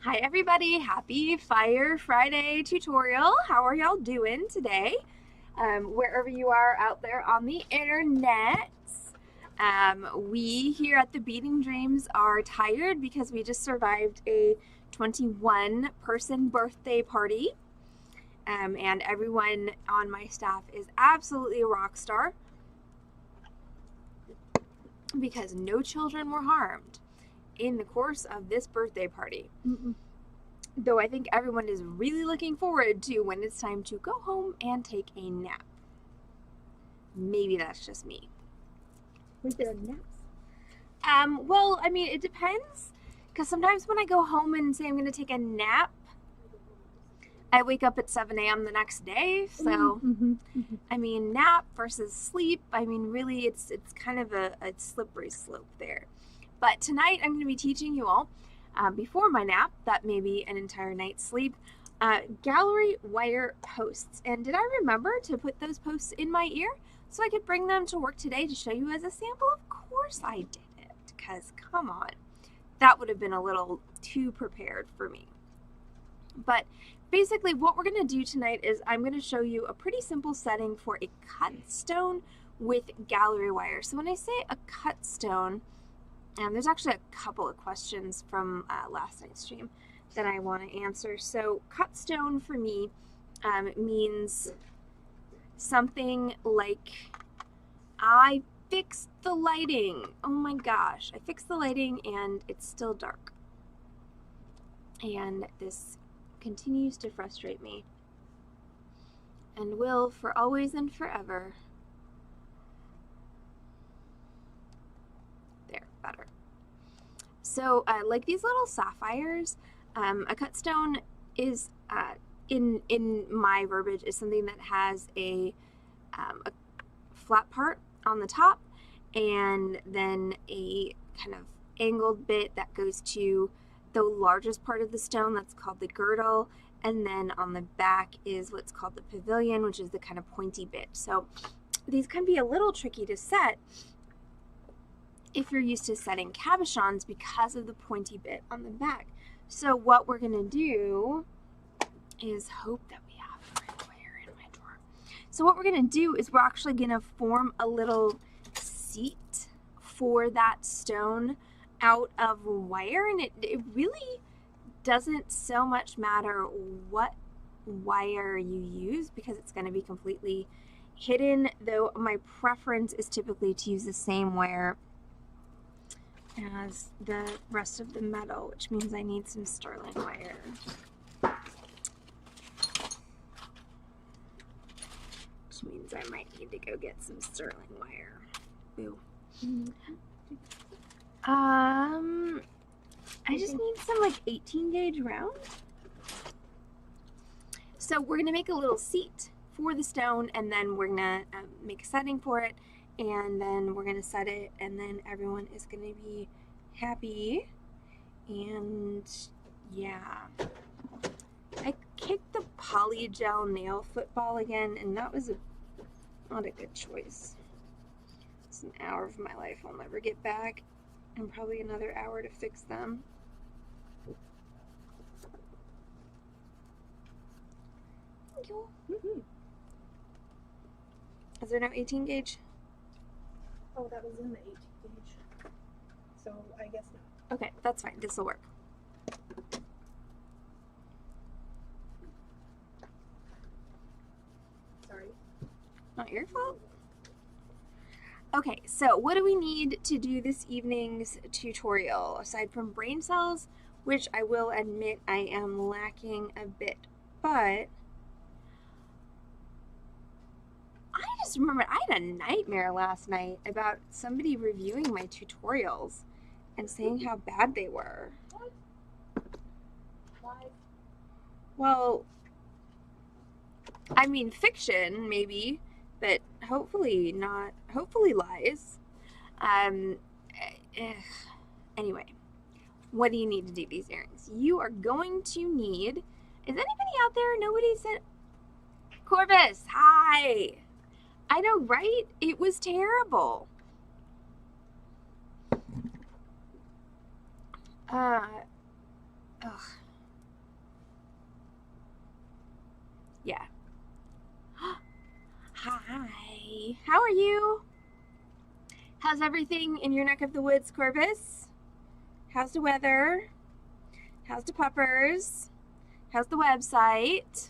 Hi everybody, happy Fire Friday tutorial. How are y'all doing today? Wherever you are out there on the internet. We here at the Beading Dreams are tired because we just survived a 21 person birthday party. And everyone on my staff is absolutely a rock star because no children were harmed in the course of this birthday party. Though I think everyone is really looking forward to when it's time to go home and take a nap. Maybe that's just me. Was there naps? Well, I mean, it depends. Because sometimes when I go home and say I'm going to take a nap, I wake up at 7 a.m. the next day. So, I mean, nap versus sleep, I mean, really, it's kind of a slippery slope there. But tonight I'm going to be teaching you all, before my nap, that may be an entire night's sleep, gallery wire posts. And did I remember to put those posts in my ear so I could bring them to work today to show you as a sample? Of course I did it, because come on, that would have been a little too prepared for me. But basically what we're going to do tonight is I'm going to show you a pretty simple setting for a cut stone with gallery wire. So when I say a cut stone, there's actually a couple of questions from last night's stream that I want to answer. So cut stone for me means something like, I fixed the lighting. Oh my gosh, I fixed the lighting and it's still dark. And this continues to frustrate me and will for always and forever. There, better. So like these little sapphires, a cut stone is, in my verbiage, is something that has a flat part on the top and then a kind of angled bit that goes to the largest part of the stone, that's called the girdle, and then on the back is what's called the pavilion, which is the kind of pointy bit. So these can be a little tricky to set if you're used to setting cabochons because of the pointy bit on the back. So what we're going to do is hope that we have the right wire in my drawer. So what we're going to do is we're actually going to form a little seat for that stone out of wire, and it really doesn't so much matter what wire you use because it's going to be completely hidden, though my preference is typically to use the same wire as the rest of the metal, which means I need some sterling wire. Which means I might need to go get some sterling wire. Boo. I just need some like 18 gauge round. So we're gonna make a little seat for the stone, and then we're gonna make a setting for it, and then we're gonna set it, and then everyone is gonna be happy. And yeah, I kicked the polygel nail football again, and that was not a good choice. It's an hour of my life I'll never get back, and probably another hour to fix them. Thank you. Is there no 18 gauge? Oh, that was in the 18 gauge. So I guess not. Okay, that's fine. This will work. Sorry. Not your fault. Okay, so what do we need to do this evening's tutorial? Aside from brain cells, which I will admit I am lacking a bit, but I just remembered I had a nightmare last night about somebody reviewing my tutorials and saying how bad they were. What? Why? Well, I mean fiction maybe, but hopefully not, hopefully lies. Anyway, what do you need to do these earrings? You are going to need, is anybody out there? Nobody said, Corvus, hi. I know, right? It was terrible. Yeah. Hi. How are you? How's everything in your neck of the woods, Corvus? How's the weather? How's the puppers? How's the website?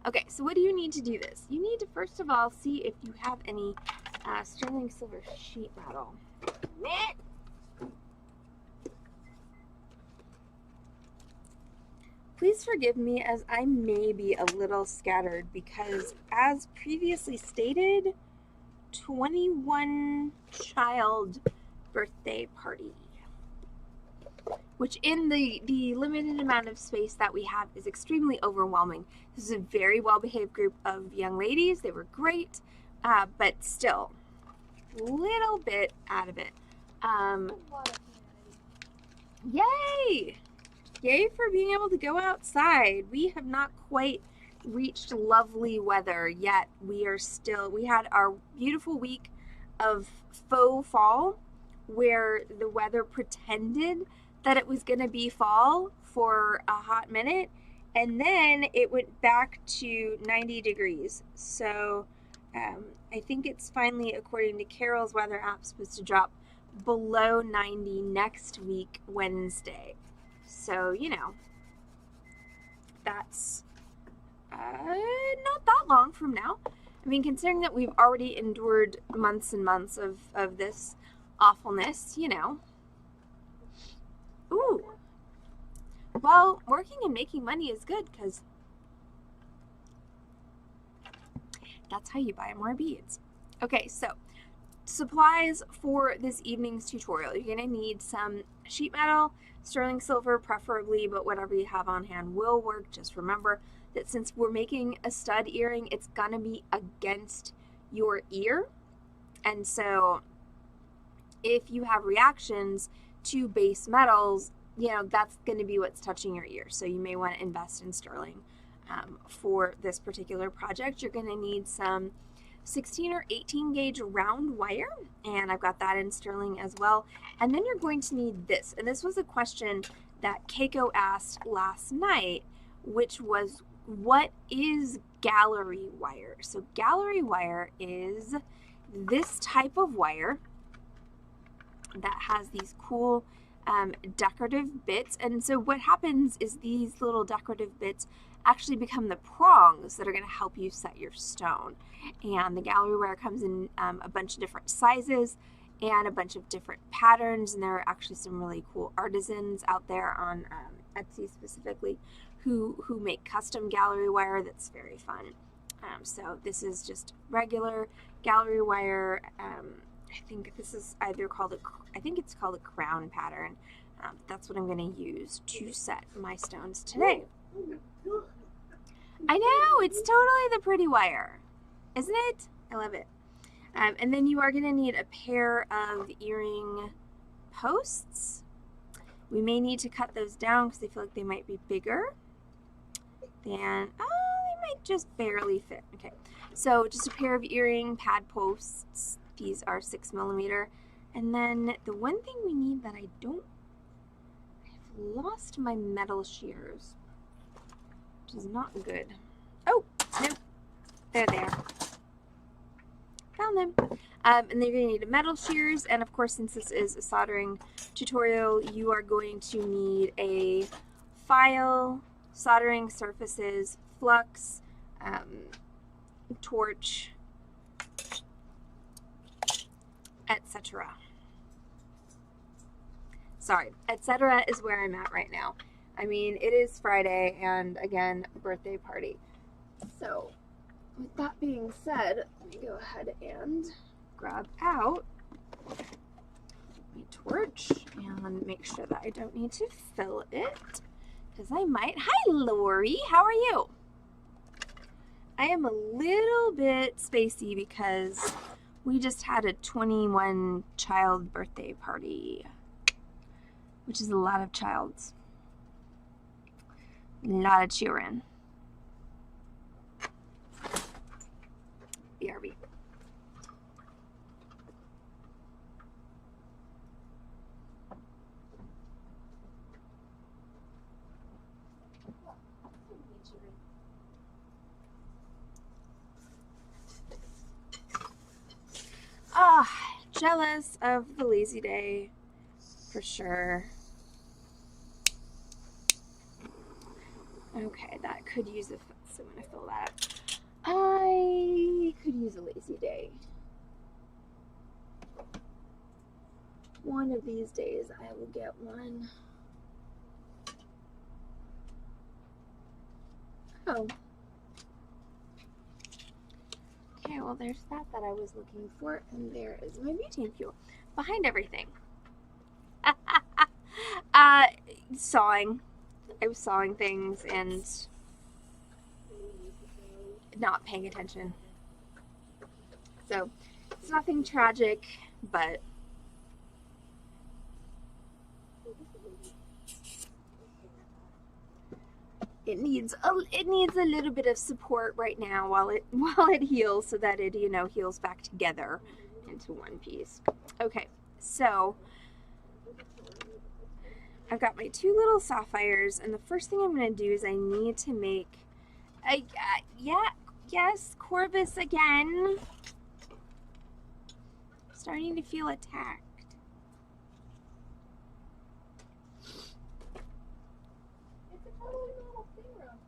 Okay, so what do you need to do this? You need to first of all see if you have any sterling silver sheet metal. Please forgive me as I may be a little scattered because, as previously stated, 21 child birthday party, which in the limited amount of space that we have is extremely overwhelming. This is a very well-behaved group of young ladies. They were great, but still a little bit out of it. Yay! Yay for being able to go outside. We have not quite reached lovely weather yet. We had our beautiful week of faux fall where the weather pretended that it was going to be fall for a hot minute, and then it went back to 90 degrees. So I think it's finally, according to Carol's weather app, supposed to drop below 90 next week, Wednesday. So, that's not that long from now. I mean, considering that we've already endured months and months of this awfulness, Ooh. Well, working and making money is good because that's how you buy more beads. Okay, so supplies for this evening's tutorial. You're going to need some sheet metal, sterling silver preferably, but whatever you have on hand will work. Just remember that since we're making a stud earring, it's going to be against your ear. And so if you have reactions to base metals, that's going to be what's touching your ear. So you may want to invest in sterling for this particular project. You're going to need some 16 or 18 gauge round wire, and I've got that in sterling as well. And then you're going to need this, and this was a question that Keiko asked last night, which was, what is gallery wire? So gallery wire is this type of wire that has these cool decorative bits, and so what happens is these little decorative bits actually become the prongs that are going to help you set your stone. And the gallery wire comes in a bunch of different sizes and a bunch of different patterns, and there are actually some really cool artisans out there on Etsy specifically who make custom gallery wire that's very fun. So this is just regular gallery wire. I think this is either called it's called a crown pattern. That's what I'm going to use to set my stones today. I know, it's totally the pretty wire, isn't it? I love it. And then you are going to need a pair of earring posts. We may need to cut those down because I feel like they might be bigger than, they might just barely fit. Okay, so just a pair of earring pad posts. These are 6mm. And then the one thing we need that I've lost my metal shears, which is not good. Oh, nope. There they are. Found them. And then you're going to need a metal shears, and of course, since this is a soldering tutorial, you are going to need a file, soldering surfaces, flux, torch, etc. Sorry, etc. is where I'm at right now. I mean, it is Friday, and again, birthday party. So, with that being said, let me go ahead and grab out my torch and make sure that I don't need to fill it, because I might. Hi, Lori. How are you? I am a little bit spacey because we just had a 21 child birthday party, which is a lot of childs. A lot of children. BRB. jealous of the lazy day for sure. Okay, that could use a, so I'm gonna fill that up. I could use a lazy day. One of these days I will get one. Oh. Okay, well there's that I was looking for, and there is my butane fuel behind everything. Sawing. I was sawing things and not paying attention. So it's nothing tragic, but it needs a little bit of support right now while it heals, so that it, you know, heals back together into one piece. Okay, so I've got my two little sapphires, and the first thing I'm going to do is I need to make yes, Corvus again. Starting to feel attacked. It's a totally normal thing around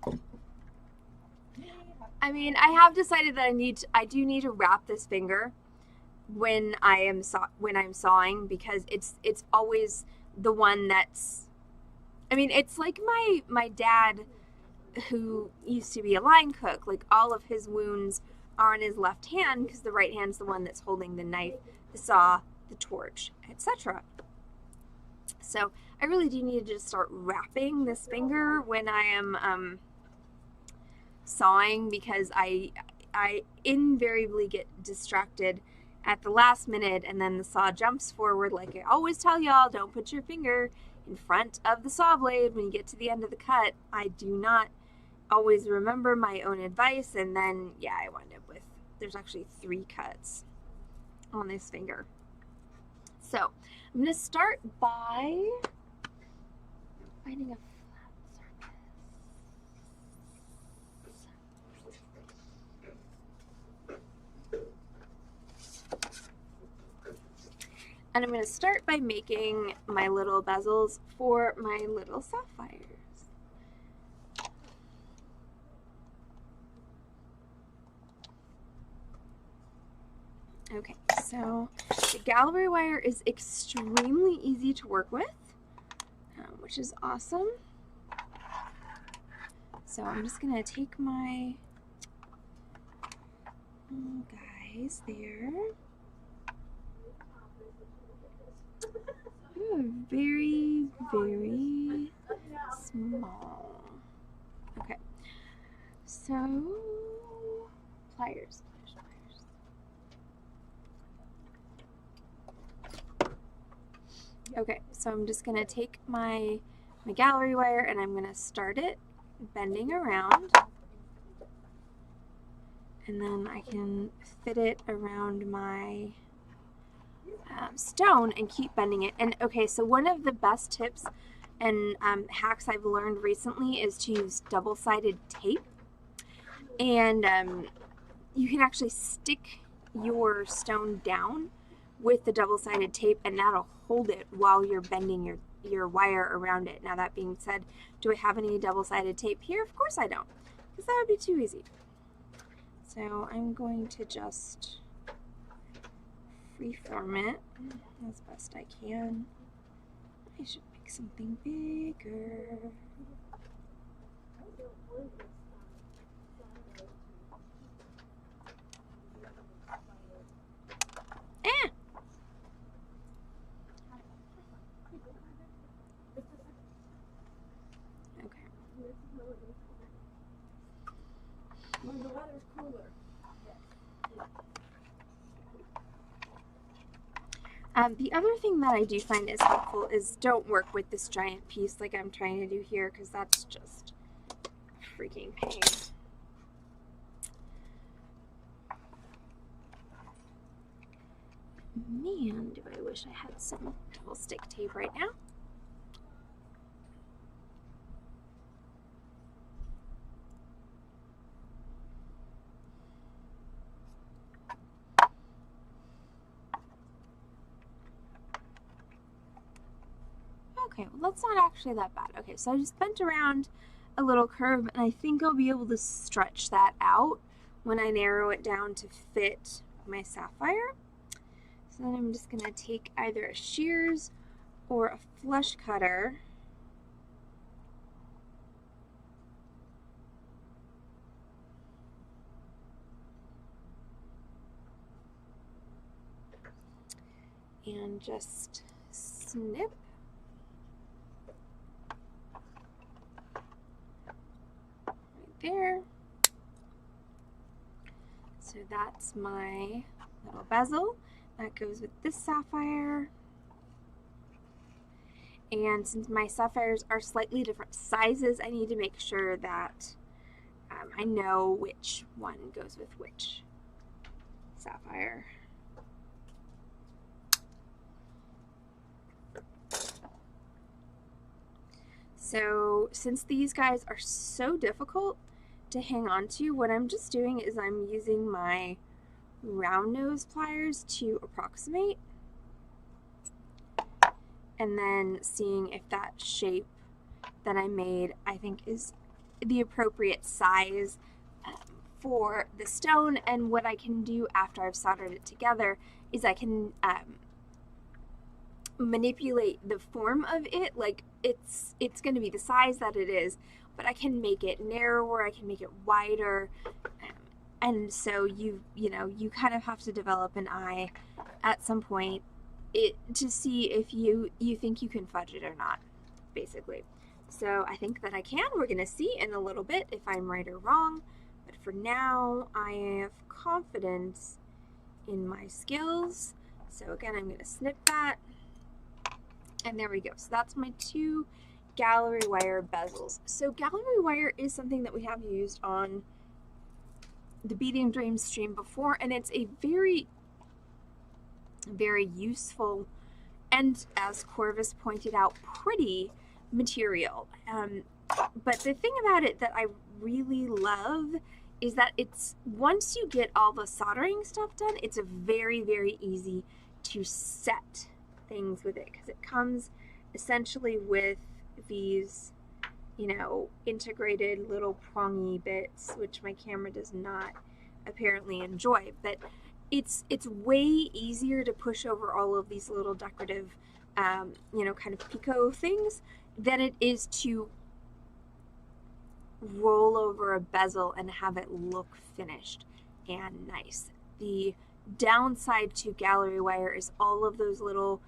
here. I mean, I have decided that I do need to wrap this finger when I'm sawing, because it's always the one that's, I mean, it's like my dad, who used to be a line cook. Like, all of his wounds are on his left hand because the right hand's the one that's holding the knife, the saw, the torch, etc. So I really do need to just start wrapping this finger when I am sawing, because I invariably get distracted at the last minute, and then the saw jumps forward. Like I always tell y'all, don't put your finger in front of the saw blade when you get to the end of the cut. I do not always remember my own advice, and then yeah, I wind up with, there's actually 3 cuts on this finger. So I'm going to start by finding a flat surface. And I'm going to start by making my little bezels for my little sapphires. Okay, so the gallery wire is extremely easy to work with, which is awesome. So I'm just going to take my guys there. Ooh, very, very small. Okay, so pliers. Okay, so I'm just going to take my gallery wire, and I'm going to start it bending around, and then I can fit it around my stone and keep bending it. And okay, so one of the best tips and hacks I've learned recently is to use double-sided tape, and you can actually stick your stone down with the double-sided tape, and that'll hold it while you're bending your wire around it. Now, that being said, do I have any double-sided tape here? Of course I don't, because that would be too easy. So I'm going to just freeform it as best I can. I should pick something bigger. When the weather's cooler. The other thing that I do find is helpful is don't work with this giant piece like I'm trying to do here, because that's just a freaking pain. Man, do I wish I had some double stick tape right now. Okay, well that's not actually that bad. Okay, so I just bent around a little curve, and I think I'll be able to stretch that out when I narrow it down to fit my sapphire. So then I'm just going to take either a shears or a flush cutter and just snip. Right there. So that's my little bezel. That goes with this sapphire. And since my sapphires are slightly different sizes, I need to make sure that I know which one goes with which sapphire. So since these guys are so difficult to hang on to, what I'm just doing is I'm using my round nose pliers to approximate, and then seeing if that shape that I made I think is the appropriate size for the stone. And what I can do after I've soldered it together is I can manipulate the form of it. Like it's going to be the size that it is, but I can make it narrower, I can make it wider. And so you kind of have to develop an eye at some point to see if you think you can fudge it or not, basically. So I think that I can. We're going to see in a little bit if I'm right or wrong. But for now, I have confidence in my skills. So again, I'm going to snip that. And there we go. So that's my 2 gallery wire bezels. So gallery wire is something that we have used on the Beading Dreams stream before, and it's a very, very useful and, as Corvus pointed out, pretty material. But the thing about it that I really love is that it's, once you get all the soldering stuff done, it's very, very easy to set things with it, because it comes essentially with these, integrated little prongy bits, which my camera does not apparently enjoy. But it's way easier to push over all of these little decorative, kind of picot things than it is to roll over a bezel and have it look finished and nice. The downside to gallery wire is all of those little,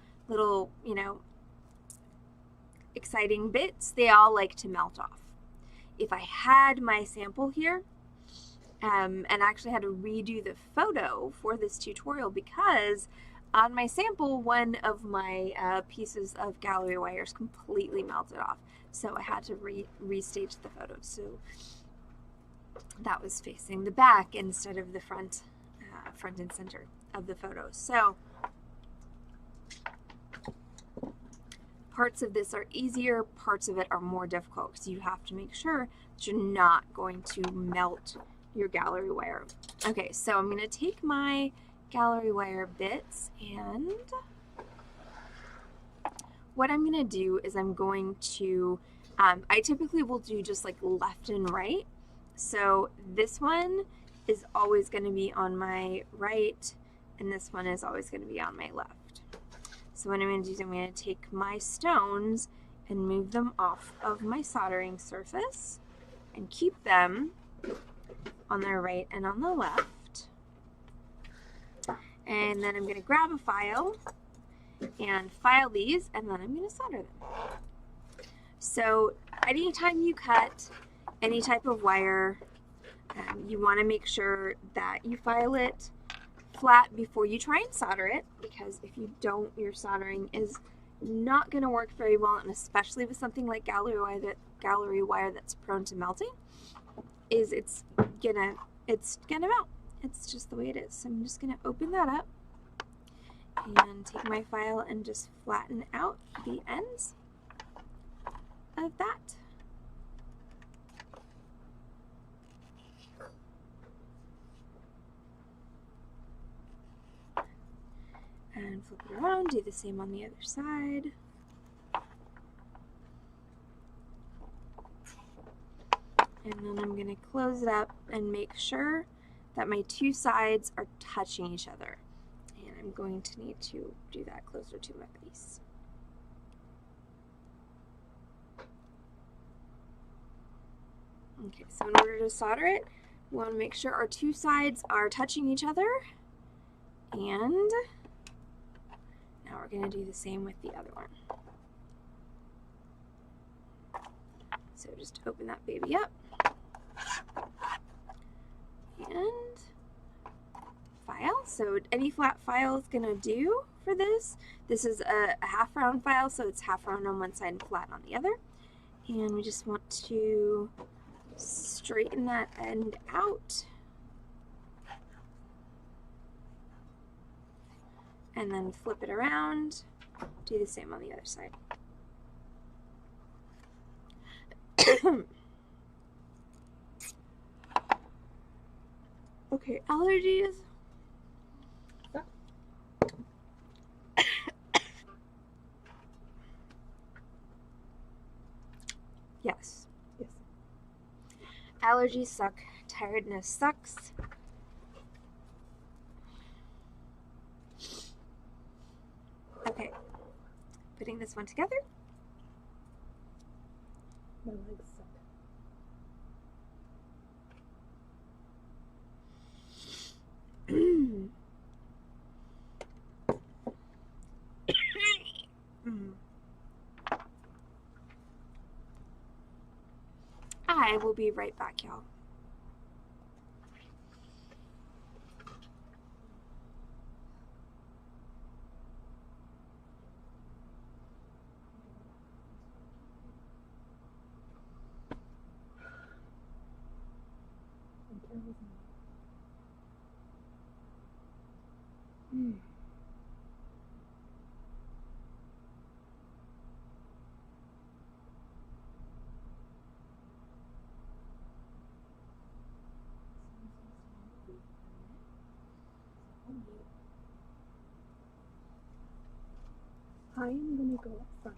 exciting bits, they all like to melt off. If I had my sample here, and actually had to redo the photo for this tutorial, because on my sample, one of my pieces of gallery wires completely melted off. So I had to restage the photo. So that was facing the back instead of the front and center of the photo. So parts of this are easier, parts of it are more difficult, because you have to make sure that you're not going to melt your gallery wire. Okay, so I'm going to take my gallery wire bits, and what I'm going to do is I'm going to, I typically will do just like left and right. So this one is always going to be on my right, and this one is always going to be on my left. So what I'm going to do is I'm going to take my stones and move them off of my soldering surface and keep them on the right and on the left. And then I'm going to grab a file and file these, and then I'm going to solder them. So anytime you cut any type of wire, you want to make sure that you file it flat before you try and solder it, because if you don't, your soldering is not going to work very well, and especially with something like gallery wire that's prone to melting, it's gonna melt. It's just the way it is. So I'm just gonna open that up and take my file and just flatten out the ends of that. And flip it around, do the same on the other side. And then I'm going to close it up and make sure that my two sides are touching each other. And I'm going to need to do that closer to my face. Okay, so in order to solder it, we want to make sure our two sides are touching each other. And now we're going to do the same with the other one. So just open that baby up. And file. So any flat file is going to do for this. This is a half round file, so it's half round on one side and flat on the other. And we just want to straighten that end out. And then flip it around. Do the same on the other side. Okay, allergies. Yes. Yes. Allergies suck. Tiredness sucks. Okay, putting this one together. My legs suck. I will be right back, y'all. I am going to go up front.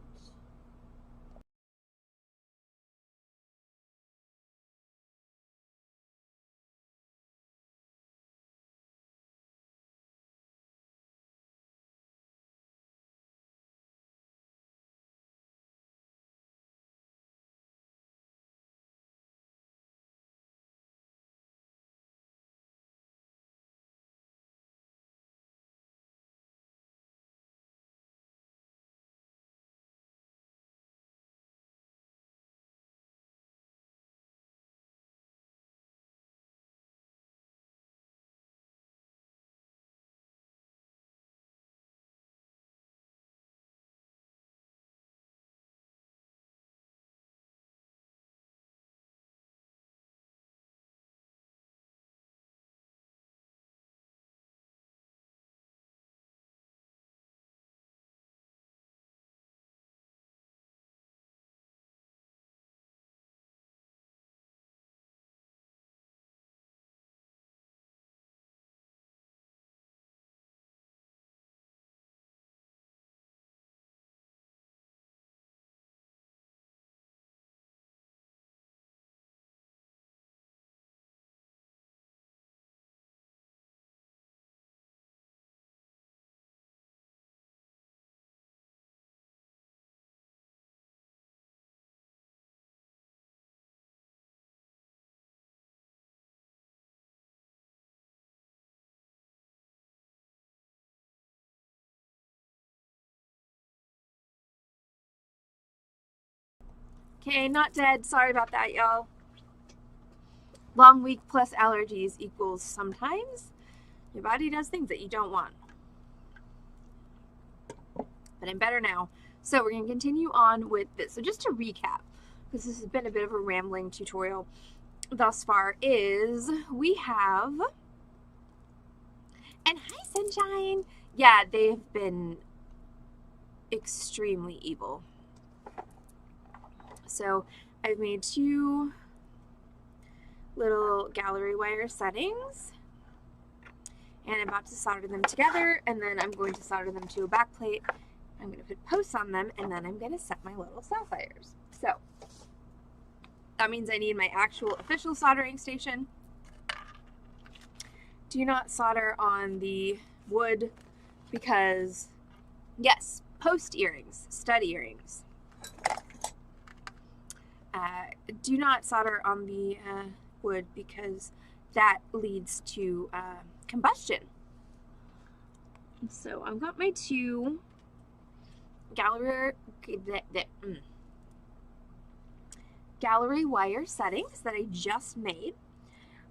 Okay, not dead. Sorry about that, y'all. Long week plus allergies equals sometimes your body does things that you don't want. But I'm better now. So we're going to continue on with this. So just to recap, because this has been a bit of a rambling tutorial thus far, is we have... And hi, Sunshine! Yeah, they've been extremely evil. So I've made two little gallery wire settings, and I'm about to solder them together, and then I'm going to solder them to a back plate. I'm going to put posts on them, and then I'm going to set my little sapphires. So That means I need my actual official soldering station. Do not solder on the wood because, yes, post earrings, stud earrings. Do not solder on the wood because that leads to combustion. So I've got my two gallery wire settings that I just made.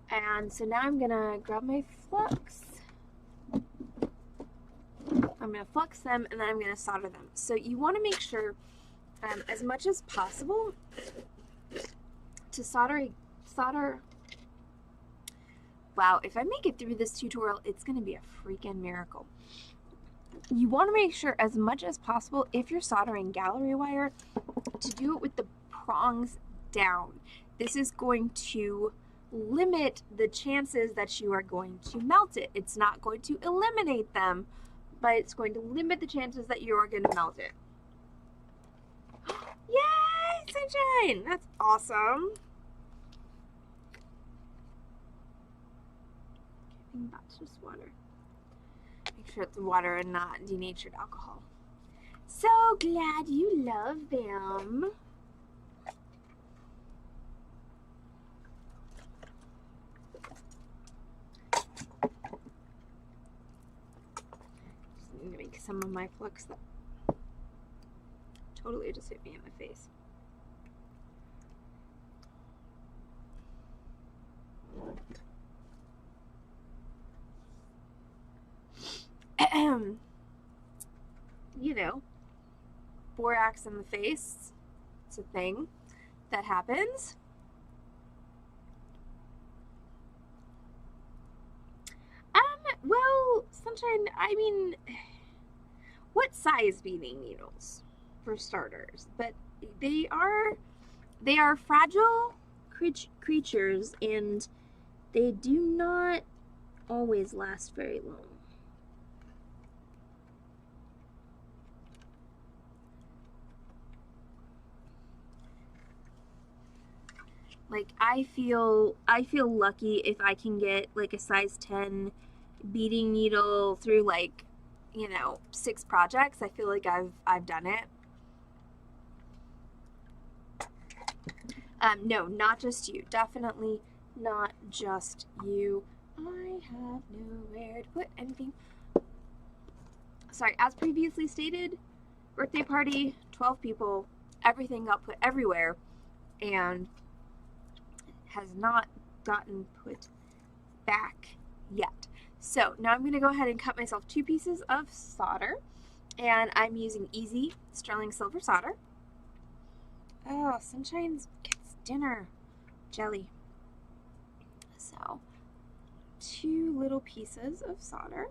And so now I'm gonna grab my flux. I'm gonna flux them and then I'm gonna solder them. So you wanna make sure as much as possible to solder. Wow, if I make it through this tutorial, it's gonna be a freaking miracle. You wanna make sure as much as possible, if you're soldering gallery wire, to do it with the prongs down. This is going to limit the chances that you are going to melt it. It's not going to eliminate them, but it's going to limit the chances that you are going to melt it. Yay, sunshine! That's awesome. That's just water. Make sure it's water and not denatured alcohol. So glad you love them. I'm gonna make some of my flux that totally just hit me in the face. You know, borax in the face. It's a thing that happens. Well, sunshine, I mean, what size beading needles, for starters? But they are fragile creatures, and they do not always last very long. Like, I feel lucky if I can get like a size 10 beading needle through, like, you know, 6 projects. I feel like I've done it. No, not just you. Definitely not just you. I have nowhere to put anything. Sorry, as previously stated, birthday party, 12 people, everything got put everywhere, and has not gotten put back yet. So now I'm going to go ahead and cut myself 2 pieces of solder, and I'm using easy sterling silver solder. Oh, Sunshine gets dinner jelly. So 2 little pieces of solder.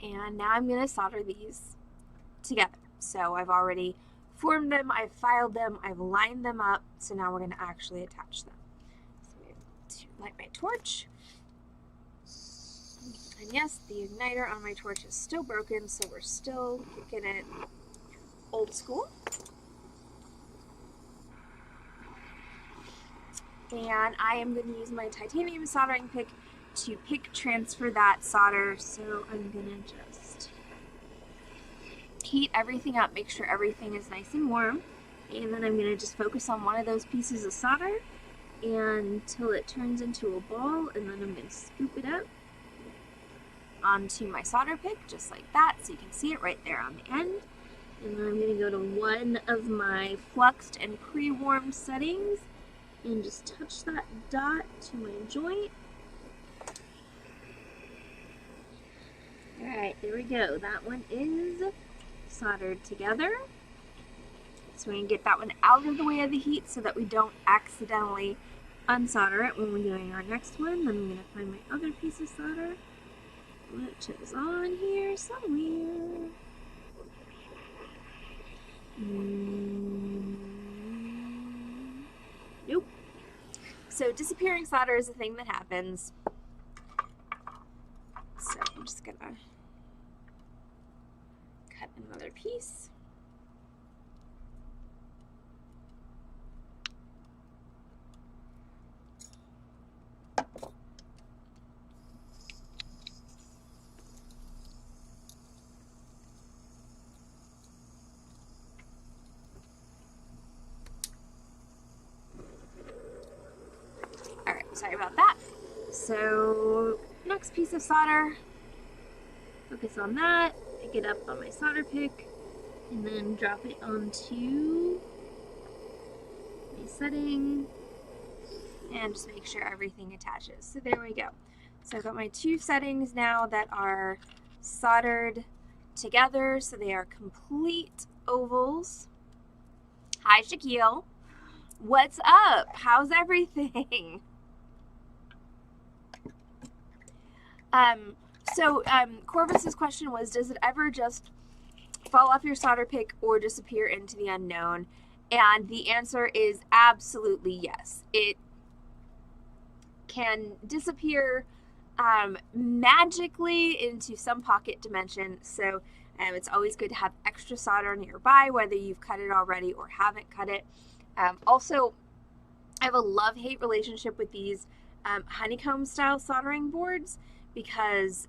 And now I'm going to solder these together. So I've already formed them, I've filed them, I've lined them up, so now we're going to actually attach them. So I'm going to light my torch. And yes, the igniter on my torch is still broken, so we're still kicking it old school. And I am going to use my titanium soldering pick to transfer that solder, so I'm going to just heat everything up, make sure everything is nice and warm, and then I'm going to just focus on one of those pieces of solder until it turns into a ball, and then I'm going to scoop it up onto my solder pick just like that, so you can see it right there on the end. And then I'm going to go to one of my fluxed and pre-warmed settings and just touch that dot to my joint. Alright, there we go. That one is soldered together. So we're going to get that one out of the way of the heat so that we don't accidentally unsolder it when we're doing our next one. Then I'm going to find my other piece of solder, which is on here somewhere. Nope. So disappearing solder is a thing that happens. So I'm just gonna sorry about that. So next piece of solder, focus on that, pick it up on my solder pick, and then drop it onto my setting, and just make sure everything attaches. So there we go. So I've got my two settings now that are soldered together, so they are complete ovals. Hi, Shaquille. What's up? How's everything? Corvus's question was, does it ever just fall off your solder pick or disappear into the unknown? And the answer is absolutely yes. It can disappear magically into some pocket dimension. So it's always good to have extra solder nearby, whether you've cut it already or haven't cut it. Also, I have a love-hate relationship with these honeycomb style soldering boards because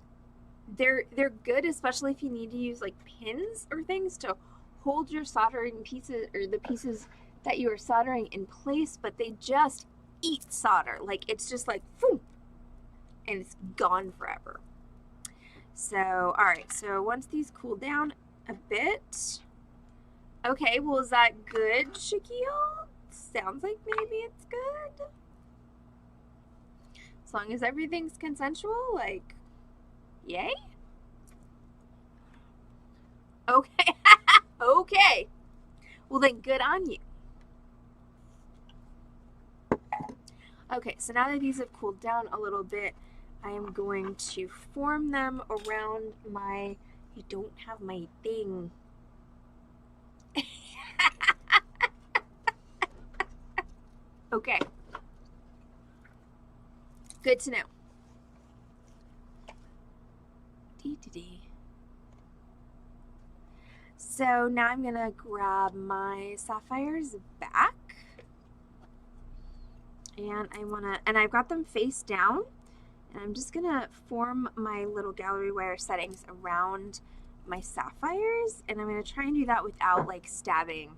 they're good, especially if you need to use like pins or things to hold your soldering pieces or the pieces that you are soldering in place, but they just eat solder. Like, it's just like, boom, and it's gone forever. So, all right, so once these cool down a bit, okay, well, is that good, Shaquille? Sounds like maybe it's good. As long as everything's consensual, like, yay? Okay. Okay. Well, then good on you. Okay, so now that these have cooled down a little bit, I am going to form them around my... You don't have my thing. Okay. Good to know. Dee-dee-dee. So now I'm going to grab my sapphires back. And I've got them face down. And I'm just going to form my little gallery wire settings around my sapphires. And I'm going to try and do that without like stabbing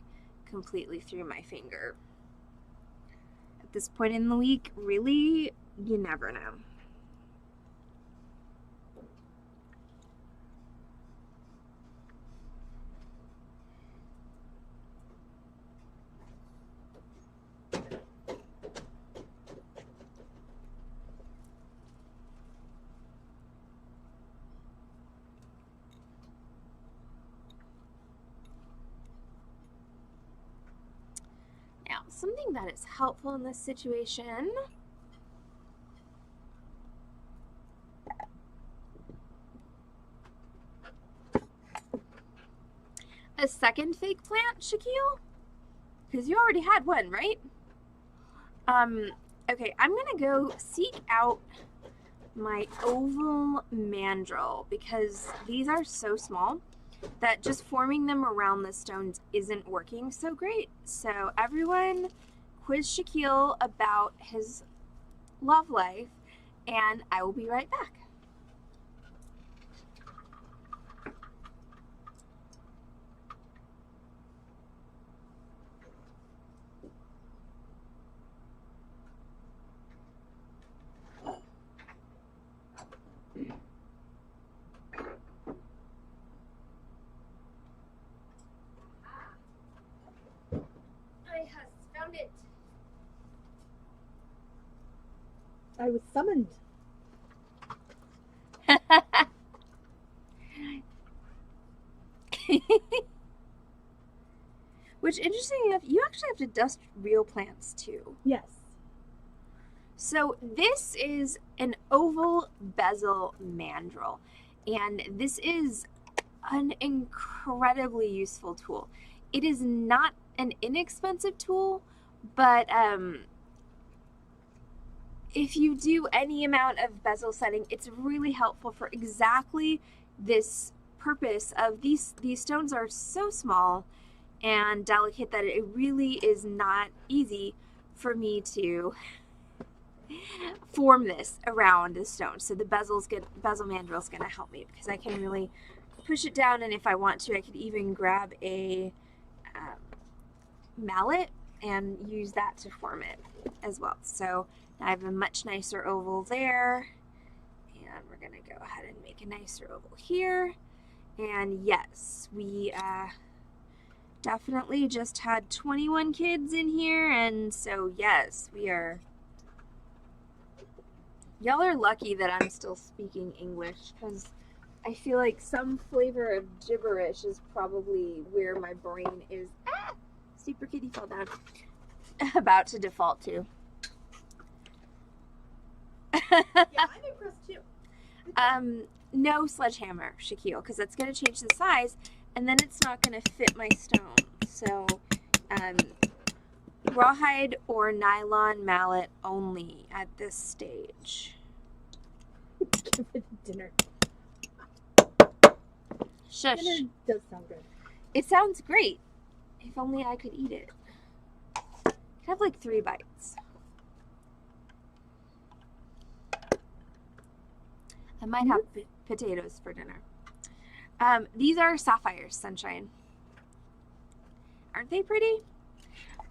completely through my finger. At this point in the week, really, you never know. Now, something that is helpful in this situation a second fake plant, Shaquille? Because you already had one, right? Okay, I'm gonna go seek out my oval mandrel because these are so small that just forming them around the stones isn't working so great. So everyone quiz Shaquille about his love life, and I will be right back. Found it. I was summoned. Which, interesting enough, you actually have to dust real plants too. Yes. So this is an oval bezel mandrel, and this is an incredibly useful tool. It is not an inexpensive tool, but if you do any amount of bezel setting, it's really helpful for exactly this purpose of these stones are so small and delicate that it really is not easy for me to form this around the stone. So the bezel mandrel is going to help me because I can really push it down, and if I want to, I could even grab a mallet and use that to form it as well. So now I have a much nicer oval there, and we're gonna go ahead and make a nicer oval here. And yes, we definitely just had 21 kids in here, and so yes, y'all are lucky that I'm still speaking English, because I feel like some flavor of gibberish is probably where my brain is, super kitty fell down, about to default to. Yeah, I'm impressed too. No sledgehammer, Shaquille, because that's going to change the size, and then it's not going to fit my stone. So, rawhide or nylon mallet only at this stage. Give it dinner. Shush. Dinner does sound good. It sounds great. If only I could eat it. I'd have like 3 bites. I might have potatoes for dinner. These are sapphires, Sunshine. Aren't they pretty?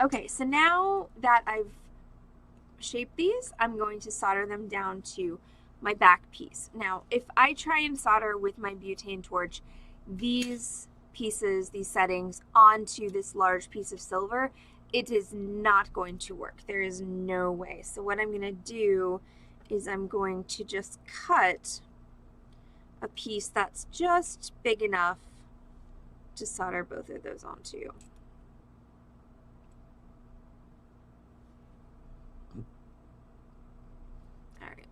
Okay, so now that I've shaped these, I'm going to solder them down to my back piece. Now, if I try and solder with my butane torch these pieces, these settings, onto this large piece of silver, it is not going to work. There is no way. So what I'm going to do is I'm going to just cut a piece that's just big enough to solder both of those onto. All right.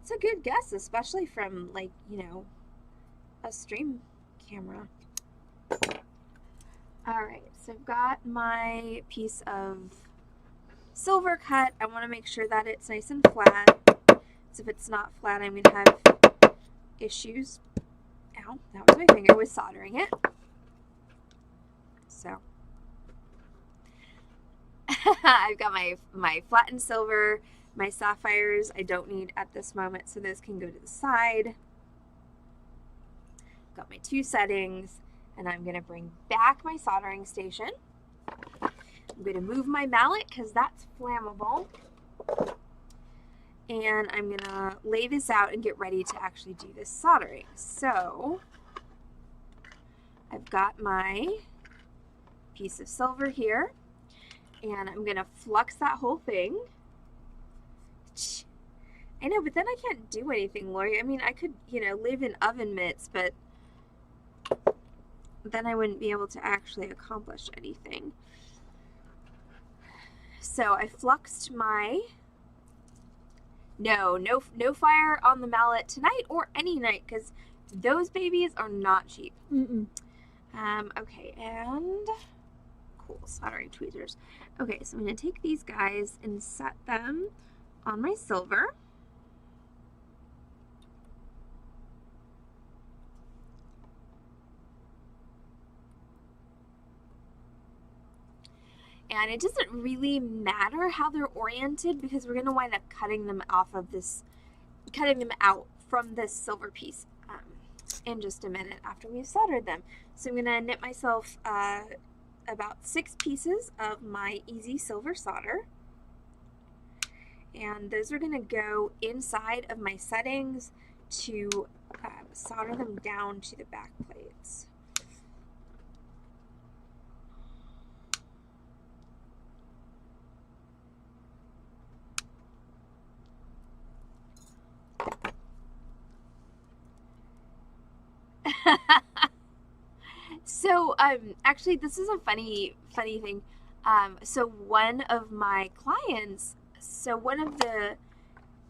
It's a good guess, especially from, like, you know, a stream camera. All right, so I've got my piece of silver cut. I want to make sure that it's nice and flat. So if it's not flat, I'm going to have issues. Ow, that was my finger with soldering it. So I've got my flattened silver, my sapphires I don't need at this moment, so those can go to the side. Got my 2 settings. And I'm going to bring back my soldering station. I'm going to move my mallet because that's flammable. And I'm going to lay this out and get ready to actually do this soldering. So I've got my piece of silver here. And I'm going to flux that whole thing. I know, but then I can't do anything, Lori. I mean, I could, you know, live in oven mitts, but then I wouldn't be able to actually accomplish anything. So I fluxed my, no fire on the mallet tonight or any night, because those babies are not cheap. Okay, and cool, soldering tweezers. Okay, so I'm going to take these guys and set them on my silver. And it doesn't really matter how they're oriented, because we're going to wind up cutting them out from this silver piece in just a minute after we've soldered them. So I'm going to knit myself about 6 pieces of my easy silver solder. And those are going to go inside of my settings to solder them down to the back plates. So actually, this is a funny thing. So one of my clients, one of the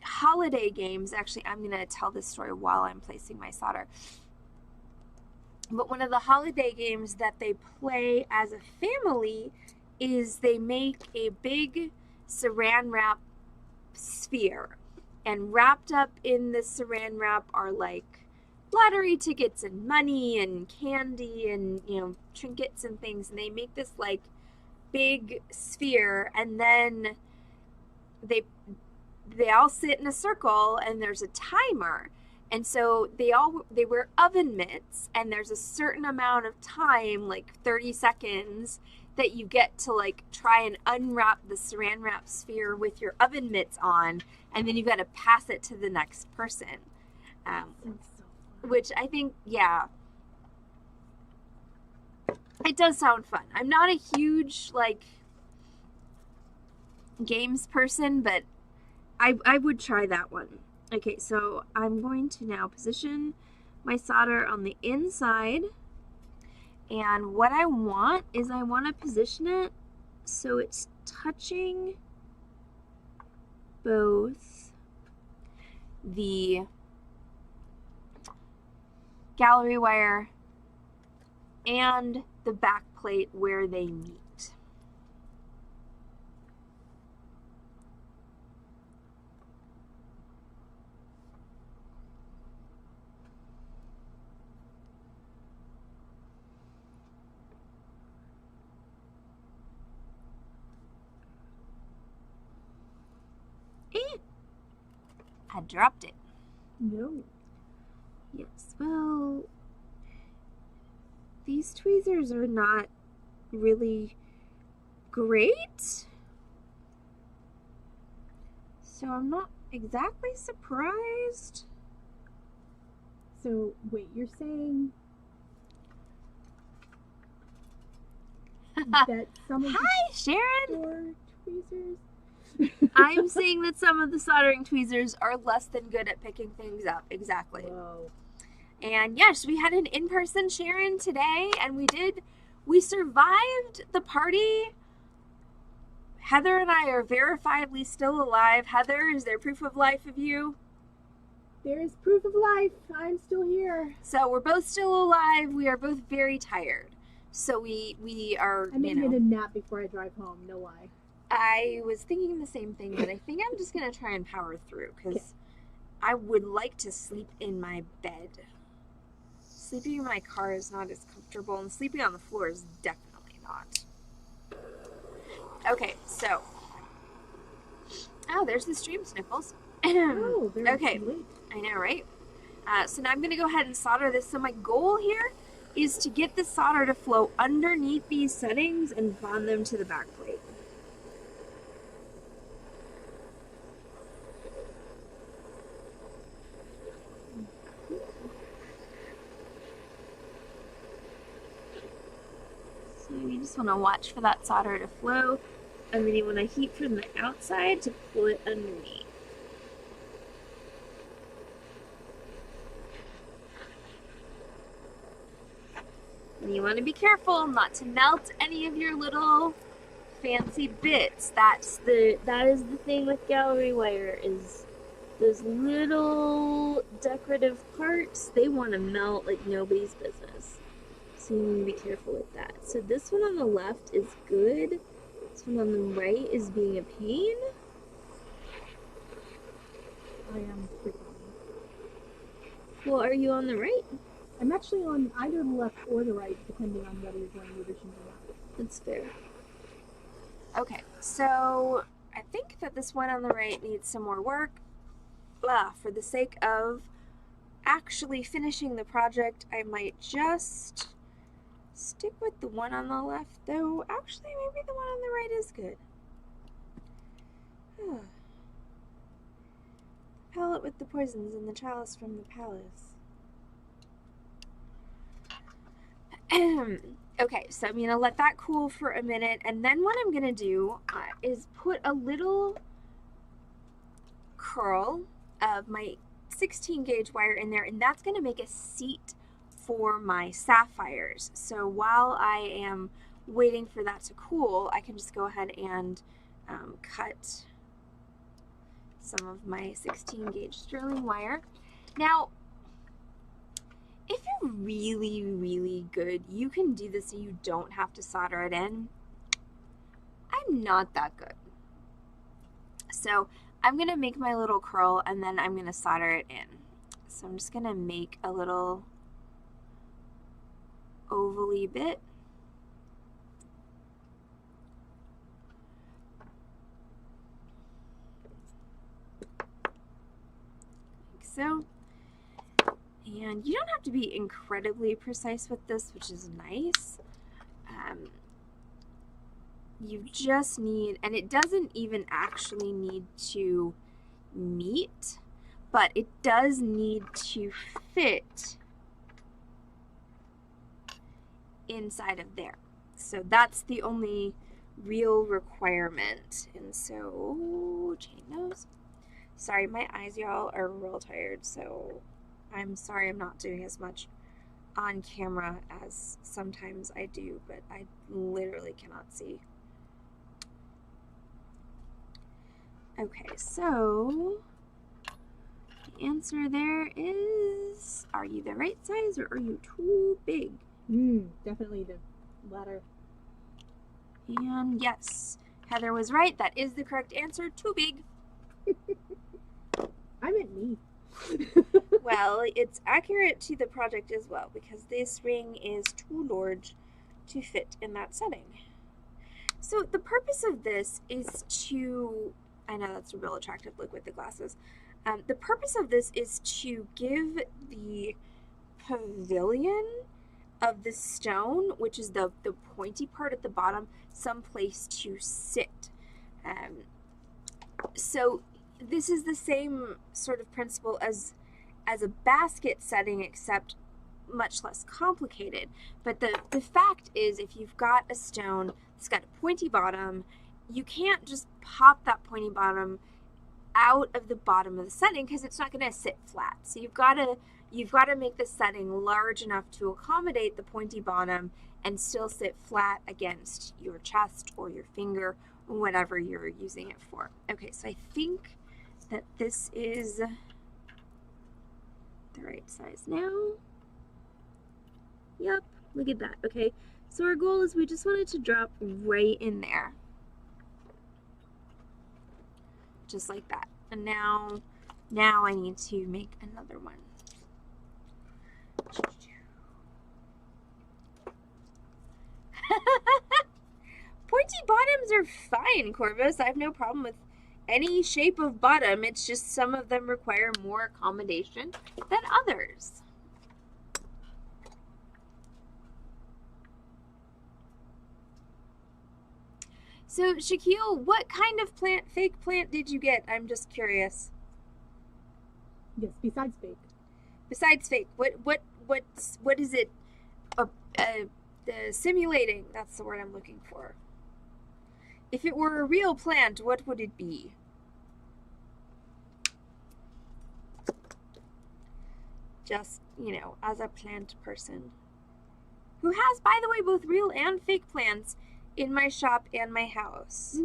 holiday games, actually I'm going to tell this story while I'm placing my solder, but one of the holiday games that they play as a family is they make a big saran wrap sphere, and wrapped up in the saran wrap are like lottery tickets and money and candy and, you know, trinkets and things, and they make this like big sphere, and then they all sit in a circle, and there's a timer, And so they wear oven mitts, and there's a certain amount of time, like 30 seconds, that you get to like try and unwrap the saran wrap sphere with your oven mitts on, and then you've got to pass it to the next person. Which I think, yeah, it does sound fun. I'm not a huge like games person, but I would try that one. Okay, so I'm going to now position my solder on the inside, and what I want is I want to position it so it's touching both the gallery wire and the back plate where they meet. I dropped it. No. Yes, well, these tweezers are not really great, so I'm not exactly surprised. So, wait, you're saying that some of Hi, the Sharon! store tweezers? I'm saying that some of the soldering tweezers are less than good at picking things up. Exactly. Whoa. And yes, we had an in-person Sharon today, and we survived the party. Heather and I are verifiably still alive. Heather, is there proof of life of you? There is proof of life. I'm still here. So we're both still alive. We are both very tired. So we are, I may get a nap before I drive home, no lie. I was thinking the same thing, but I think I'm just going to try and power through because I would like to sleep in my bed. Sleeping in my car is not as comfortable, and sleeping on the floor is definitely not. Okay, so. Oh, there's the stream sniffles. Oh, very okay, sweet. I know, right? So now I'm going to go ahead and solder this. So my goal here is to get the solder to flow underneath these settings and bond them to the back plate. So you just want to watch for that solder to flow, and then you want to heat from the outside to pull it underneath. And you want to be careful not to melt any of your little fancy bits. That is the thing with gallery wire, is those little decorative parts, they want to melt like nobody's business. So you need to be careful with that. So this one on the left is good. This one on the right is being a pain. I am freaking. Well, are you on the right? I'm actually on either the left or the right, depending on whether you're going revisions or not. That's fair. Okay, so I think that this one on the right needs some more work. For the sake of actually finishing the project, I might just stick with the one on the left, though actually maybe the one on the right is good. Palette with the poisons and the chalice from the palace. Okay, so I'm going to let that cool for a minute, and then what I'm going to do is put a little curl of my 16 gauge wire in there, and that's going to make a seat for my sapphires. So while I am waiting for that to cool, I can just go ahead and cut some of my 16 gauge sterling wire. Now, if you're really, really good, you can do this so you don't have to solder it in. I'm not that good. So I'm going to make my little curl, and then I'm going to solder it in. So I'm just going to make a little ovally bit. Like so. And you don't have to be incredibly precise with this, which is nice. You just need, and it doesn't even actually need to meet, but it does need to fit inside of there. So that's the only real requirement. And so, chain those. Sorry, my eyes, y'all, are real tired, so I'm sorry I'm not doing as much on camera as sometimes I do, but I literally cannot see. Okay, so the answer there is, are you the right size or are you too big? Definitely the latter. And yes, Heather was right. That is the correct answer. Too big. I meant me. Well, it's accurate to the project as well, because this ring is too large to fit in that setting. So the purpose of this is to, I know that's a real attractive look with the glasses. The purpose of this is to give the pavilion of the stone, which is the pointy part at the bottom, some place to sit. So this is the same sort of principle as a basket setting, except much less complicated. But the fact is, if you've got a stone that's got a pointy bottom, you can't just pop that pointy bottom out of the bottom of the setting because it's not going to sit flat. So you've got to make the setting large enough to accommodate the pointy bottom and still sit flat against your chest or your finger, or whatever you're using it for. Okay, so I think that this is the right size now. Yep, look at that. Okay, so our goal is we just want it to drop right in there. Just like that. And now I need to make another one. Pointy bottoms are fine, Corvus. I have no problem with any shape of bottom. It's just some of them require more accommodation than others. So, Shaquille, what kind of fake plant did you get? I'm just curious. Yes, besides fake. Besides fake, what is it? Simulating. That's the word I'm looking for. If it were a real plant, what would it be? Just, as a plant person who has, by the way, both real and fake plants in my shop and my house.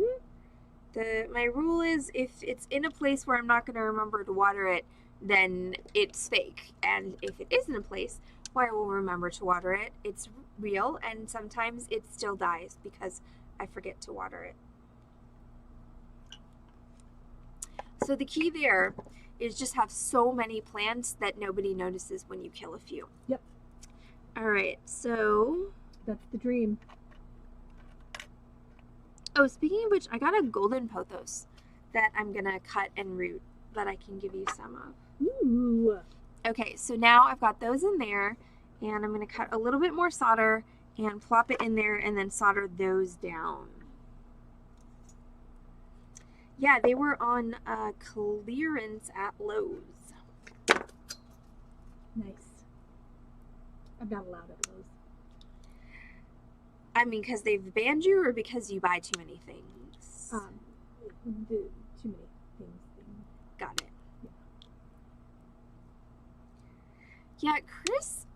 My rule is, if it's in a place where I'm not going to remember to water it, then it's fake. And if it isn't a place where I will remember to water it, it's real, and sometimes it still dies because I forget to water it. So the key there is just have so many plants that nobody notices when you kill a few. Yep. All right, so that's the dream. Oh, speaking of which, I got a golden pothos that I'm gonna cut and root that I can give you some of. Ooh. Okay, so now I've got those in there, and I'm gonna cut a little bit more solder and plop it in there and then solder those down. Yeah, they were on clearance at Lowe's. Nice. I'm not allowed at Lowe's. I mean, because they've banned you, or because you buy too many things? Too many things. Got it. Yeah, Chris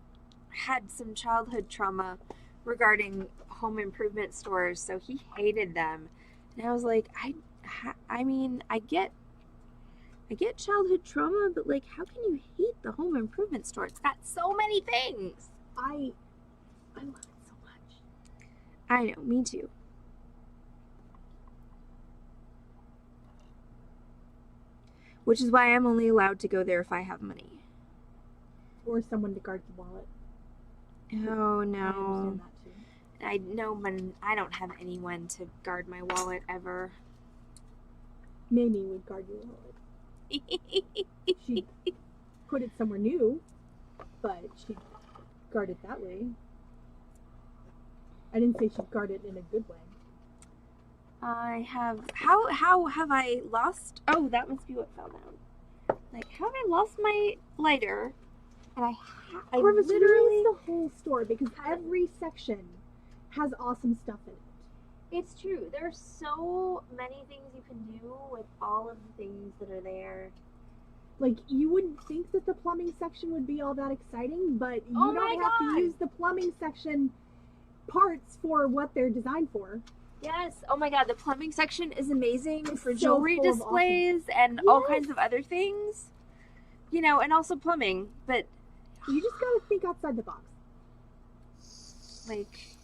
had some childhood trauma regarding home improvement stores, so he hated them. And I was like, I mean, I get childhood trauma, but like, how can you hate the home improvement store? It's got so many things. I love it so much. I know, me too. Which is why I'm only allowed to go there if I have money. Or someone to guard the wallet. Oh no. I understand that too. I know, but I don't have anyone to guard my wallet ever. Mamie would guard your wallet. She'd put it somewhere new. but she'd guard it that way. I didn't say she'd guard it in a good way. I have, how have I lost, oh, that must be what fell down. Like, how have I lost my lighter? And I Corvus, literally, the whole store, because every section has awesome stuff in it. it's true. There's so many things you can do with all of the things that are there. Like, you wouldn't think that the plumbing section would be all that exciting, but you Oh don't have to use the plumbing section parts for what they're designed for. Yes. Oh my god, the plumbing section is amazing It's for so jewelry full of displays and all kinds of other things. You know, and also plumbing, but You just gotta think outside the box. like,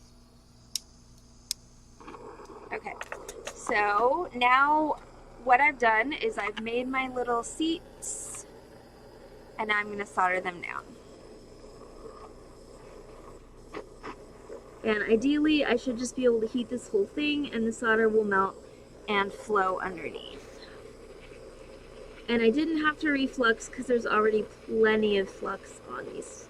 okay. So now what I've done is I've made my little seats and I'm gonna solder them down. And ideally, I should just be able to heat this whole thing and the solder will melt and flow underneath. And I didn't have to reflux because there's already plenty of flux on these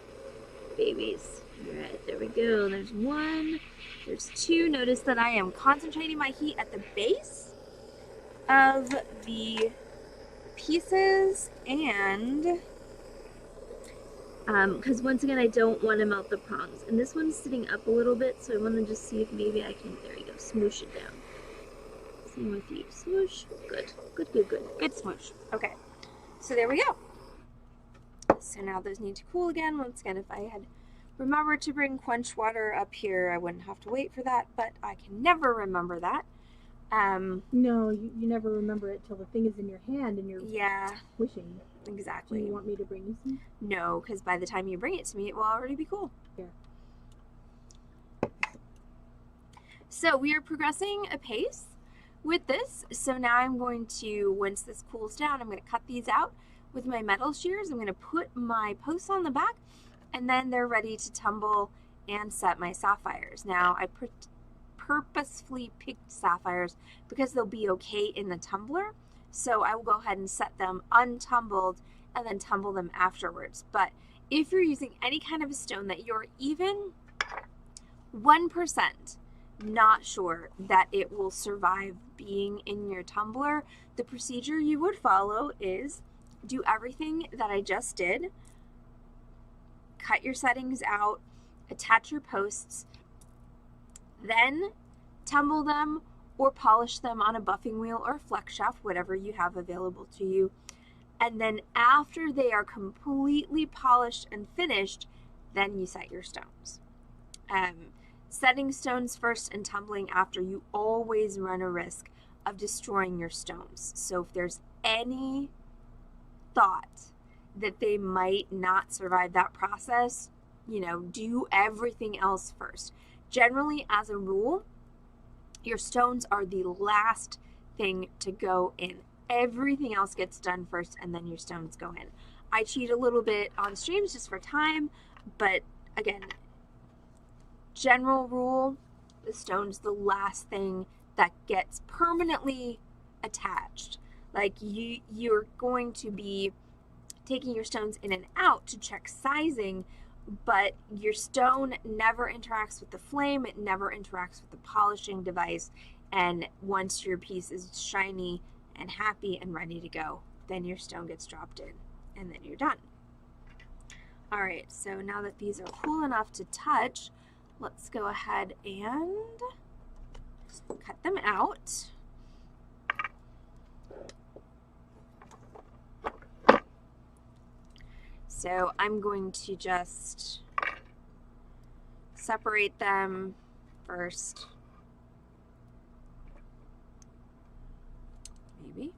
babies. All right, there we go. There's one, there's two. Notice that I am concentrating my heat at the base of the pieces and because once again I don't want to melt the prongs, and this one's sitting up a little bit, so I want to just see if maybe I can, there you go, smoosh it down. Same with you, smoosh, good, good smoosh. Okay, so there we go. So now those need to cool again. Once again, if I had remembered to bring quench water up here, I wouldn't have to wait for that, but I can never remember that. No, you never remember it till the thing is in your hand and you're wishing. Exactly. Do you want me to bring you some? No, because by the time you bring it to me, it will already be cool. Yeah. So we are progressing apace with this. So now I'm going to, once this cools down, I'm going to cut these out with my metal shears. I'm going to put my posts on the back, and then they're ready to tumble and set my sapphires. Now I purposefully picked sapphires because they'll be okay in the tumbler. So I will go ahead and set them untumbled and then tumble them afterwards. But if you're using any kind of a stone that you're even 1% not sure that it will survive being in your tumbler, the procedure you would follow is do everything that I just did. Cut your settings out, attach your posts, then tumble them or polish them on a buffing wheel or flex shaft, whatever you have available to you. And then after they are completely polished and finished, then you set your stones. Setting stones first and tumbling after, you always run a risk of destroying your stones. So if there's any thought that they might not survive that process, you know, do everything else first. Generally, as a rule, your stones are the last thing to go in. Everything else gets done first and then your stones go in. I cheat a little bit on streams just for time, but again, general rule, the stone's the last thing that gets permanently attached. Like you're going to be taking your stones in and out to check sizing, but your stone never interacts with the flame, it never interacts with the polishing device, and once your piece is shiny and happy and ready to go, then your stone gets dropped in and then you're done. All right, so now that these are cool enough to touch, let's go ahead and cut them out. So I'm going to just separate them first. Maybe.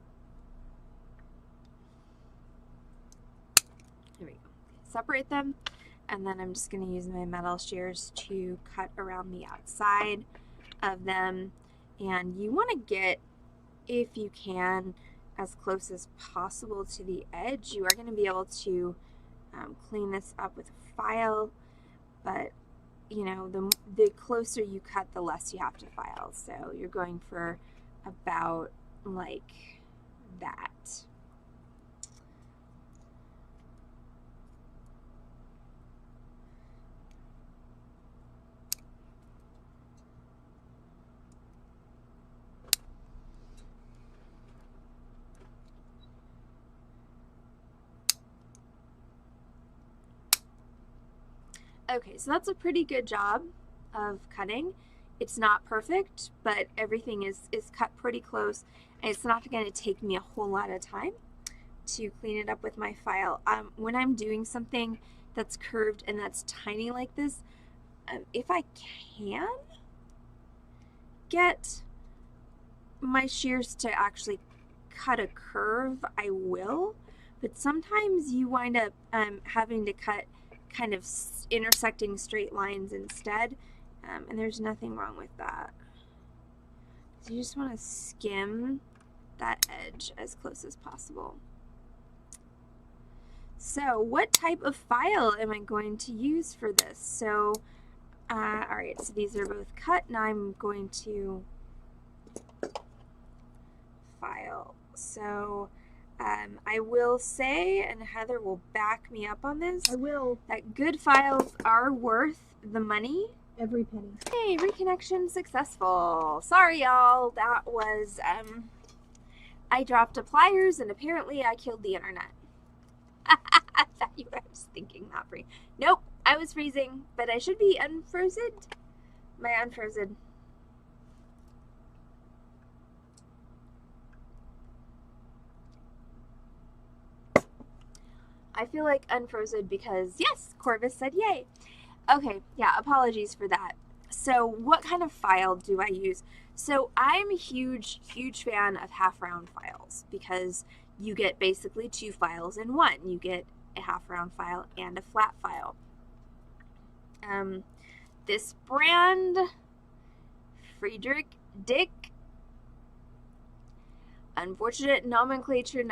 Here we go. Separate them, and then I'm just going to use my metal shears to cut around the outside of them. And you want to get, if you can, as close as possible to the edge. You are going to be able to clean this up with a file, but you know, the closer you cut, the less you have to file. So you're going for about like that. Okay, so that's a pretty good job of cutting. It's not perfect, but everything is cut pretty close, and it's not going to take me a whole lot of time to clean it up with my file. When I'm doing something that's curved and that's tiny like this, if I can get my shears to actually cut a curve, I will, but sometimes you wind up having to cut kind of intersecting straight lines instead, and there's nothing wrong with that. So you just want to skim that edge as close as possible. So what type of file am I going to use for this? So alright, so these are both cut. Now I'm going to file. So I will say, and Heather will back me up on this, I will, that good files are worth the money. Every penny. Hey, reconnection successful. Sorry y'all, that was, I dropped a pliers and apparently I killed the internet. I thought you were just thinking that free. Nope, I was freezing, but I should be unfrozen. Am I unfrozen? I feel like unfrozen because, yes, Corvus said yay. Okay, yeah, apologies for that. So what kind of file do I use? So I'm a huge fan of half round files because you get basically two files in one. You get a half round file and a flat file. This brand, Friedrich Dick, unfortunate nomenclature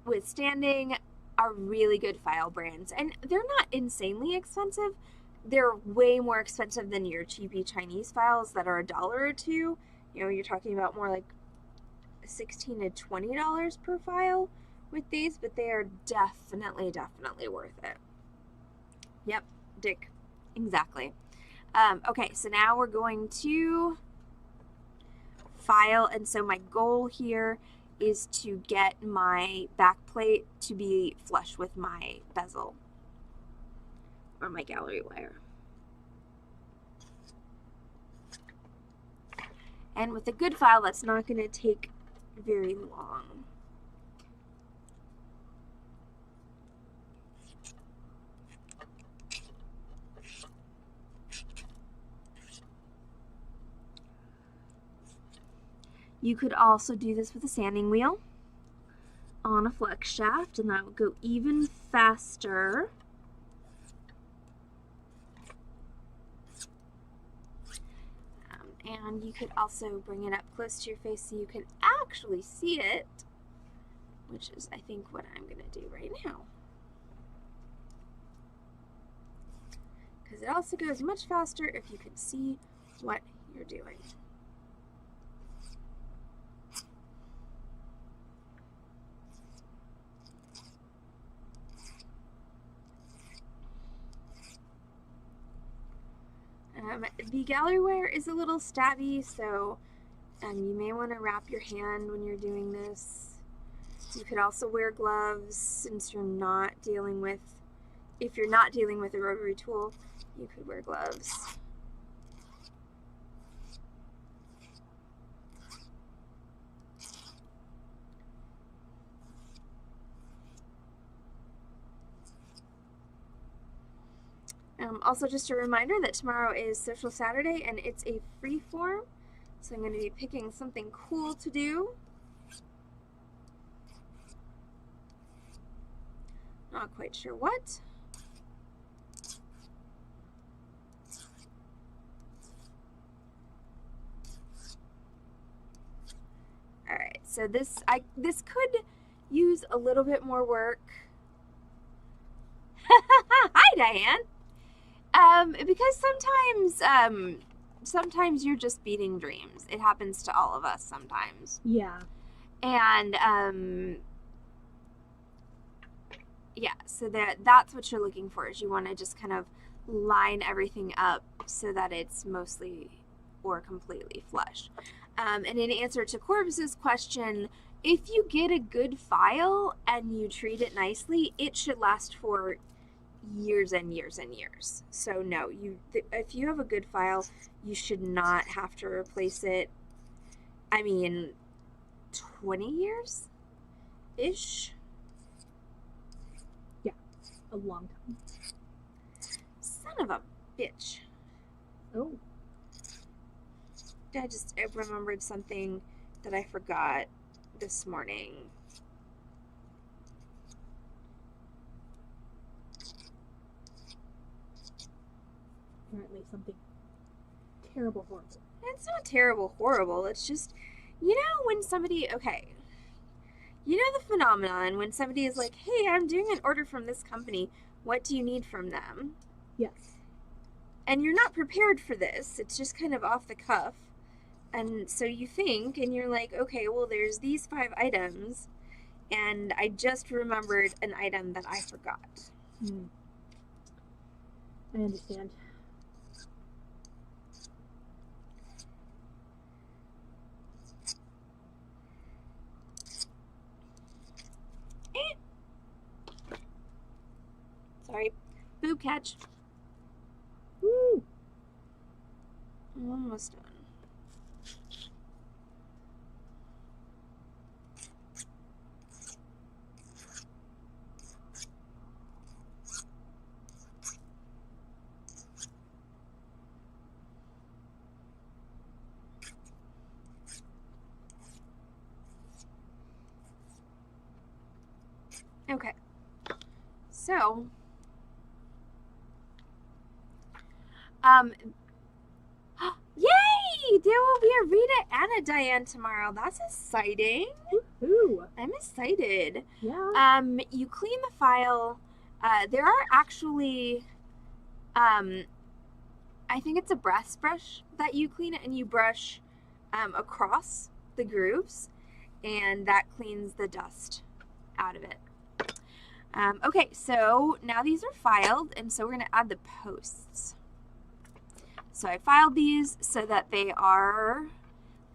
notwithstanding, are really good file brands, and they're not insanely expensive. They're way more expensive than your cheapy Chinese files that are $1 or $2. You know, you're talking about more like $16 to $20 per file with these, but they are definitely worth it. Yep, Dick, exactly. Okay, so now we're going to file, and so my goal here is to get my back plate to be flush with my bezel or my gallery wire. And with a good file, that's not going to take very long. You could also do this with a sanding wheel on a flex shaft, and that would go even faster. And you could also bring it up close to your face so you can actually see it, which is, I think, what I'm going to do right now. Because it also goes much faster if you can see what you're doing. The gallery wire is a little stabby, so you may want to wrap your hand when you're doing this. You could also wear gloves since you're not dealing with, if you're not dealing with a rotary tool, you could wear gloves. Also, just a reminder that tomorrow is Social Saturday and it's a free form, so I'm going to be picking something cool to do. Not quite sure what. Alright, so this could use a little bit more work. Hi, Diane! Because sometimes you're just beating dreams. It happens to all of us sometimes. Yeah. And yeah, so that's what you're looking for, is you want to just kind of line everything up so that it's mostly or completely flush. And in answer to Corvus's question, if you get a good file and you treat it nicely, it should last for years and years and years. So no, if you have a good file, you should not have to replace it. I mean, 20 years ish. Yeah, a long time. Son of a bitch. Oh. I remembered something that I forgot this morning. Apparently something terrible, horrible. It's not terrible, horrible. It's just, when somebody, okay, the phenomenon when somebody is like, hey, I'm doing an order from this company. What do you need from them? Yes. And you're not prepared for this. It's just kind of off the cuff. And so you think, and you're like, okay, well, there's these 5 items, and I just remembered an item that I forgot. I understand. Sorry. Boob catch. Woo! Almost done. Okay. So, yay! There will be a Rita and a Diane tomorrow. That's exciting. Woohoo! I'm excited. Yeah. You clean the file. There are actually, I think it's a breast brush that you clean it, and you brush across the grooves, and that cleans the dust out of it. Okay, so now these are filed, and so we're going to add the posts. So I filed these so that they are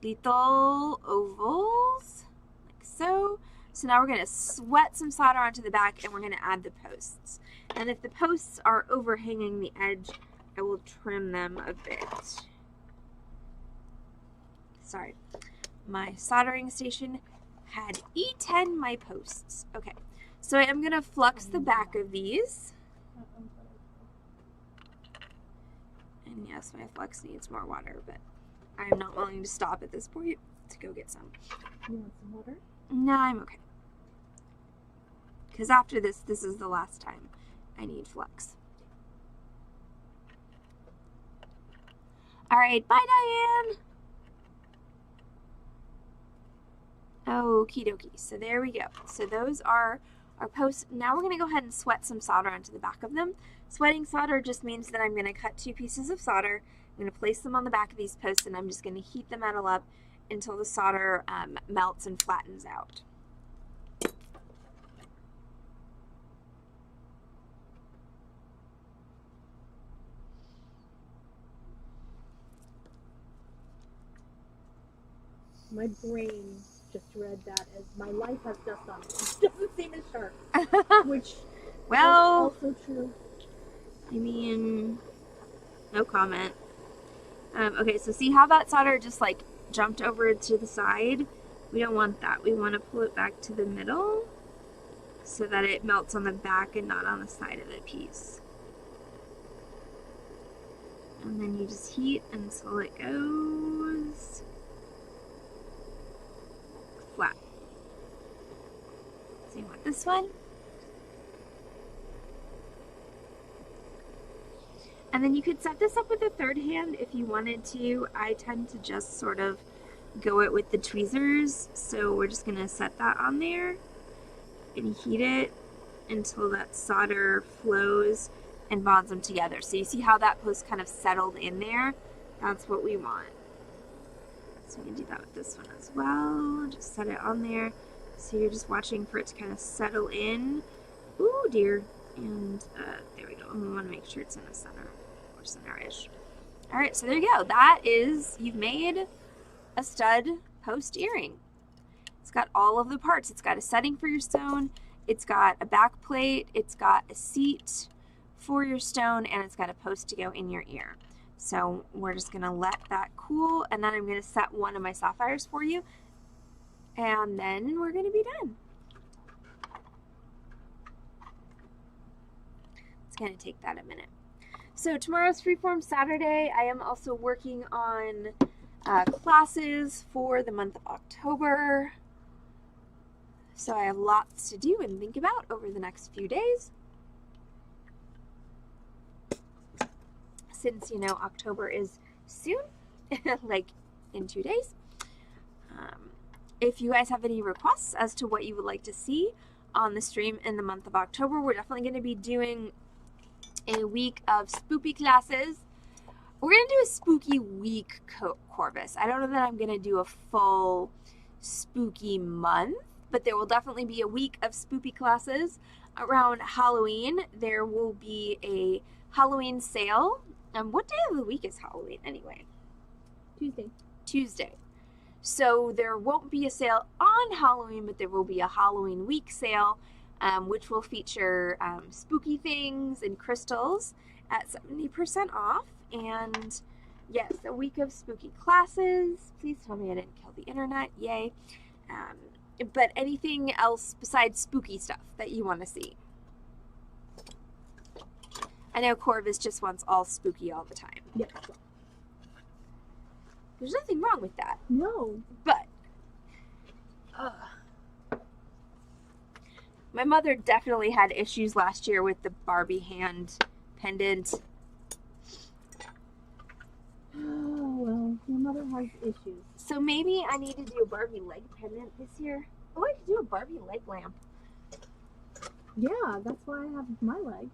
little ovals, like so. So now we're going to sweat some solder onto the back, and we're going to add the posts. And if the posts are overhanging the edge, I will trim them a bit. Sorry, my soldering station had eaten my posts. Okay. So I'm going to flux the back of these. And yes, my flux needs more water, but I'm not willing to stop at this point to go get some. You want some water? No, I'm okay. Because after this is the last time I need flux. All right, bye, Diane. Okie dokie. So there we go. So those are our posts. Now we're going to go ahead and sweat some solder onto the back of them. Sweating solder just means that I'm going to cut 2 pieces of solder. I'm going to place them on the back of these posts, and I'm just going to heat the metal up until the solder melts and flattens out. My brain just read that as my life has dust on it. It doesn't seem as sharp. Which well, is also true. I mean, no comment. Okay, so see how that solder just like jumped over to the side? We don't want that. We want to pull it back to the middle so that it melts on the back and not on the side of the piece. And then you just heat until it goes flat. Same with this one. And then you could set this up with a third hand if you wanted to. I tend to just sort of go it with the tweezers. So we're just gonna set that on there and heat it until that solder flows and bonds them together. So you see how that post kind of settled in there? That's what we want. So we can do that with this one as well. Just set it on there. So you're just watching for it to kind of settle in. Ooh dear. And there we go. And we want to make sure it's in the center, or center-ish. All right, so there you go. That is, you've made a stud post earring. It's got all of the parts. It's got a setting for your stone. It's got a back plate. It's got a seat for your stone, and it's got a post to go in your ear. So we're just going to let that cool, and then I'm going to set one of my sapphires for you, and then we're going to be done. It's going to take that a minute. So tomorrow's Freeform Saturday. I am also working on classes for the month of October. So I have lots to do and think about over the next few days. Since, you know, October is soon, like in 2 days. If you guys have any requests as to what you would like to see on the stream in the month of October, we're definitely going to be doing a week of spooky classes. We're going to do a spooky week, Corvus. I don't know that I'm going to do a full spooky month, but there will definitely be a week of spooky classes. Around Halloween, there will be a Halloween sale. What day of the week is Halloween anyway? Tuesday. So there won't be a sale on Halloween, but there will be a Halloween week sale, which will feature spooky things and crystals at 70% off. And yes, a week of spooky classes. Please tell me I didn't kill the internet. Yay. But anything else besides spooky stuff that you want to see? I know Corvus just wants all spooky all the time. Yes. There's nothing wrong with that. No. But my mother definitely had issues last year with the Barbie hand pendant. Oh, well, your mother has issues. So maybe I need to do a Barbie leg pendant this year. Oh, I could do a Barbie leg lamp. Yeah, that's why I have my leg.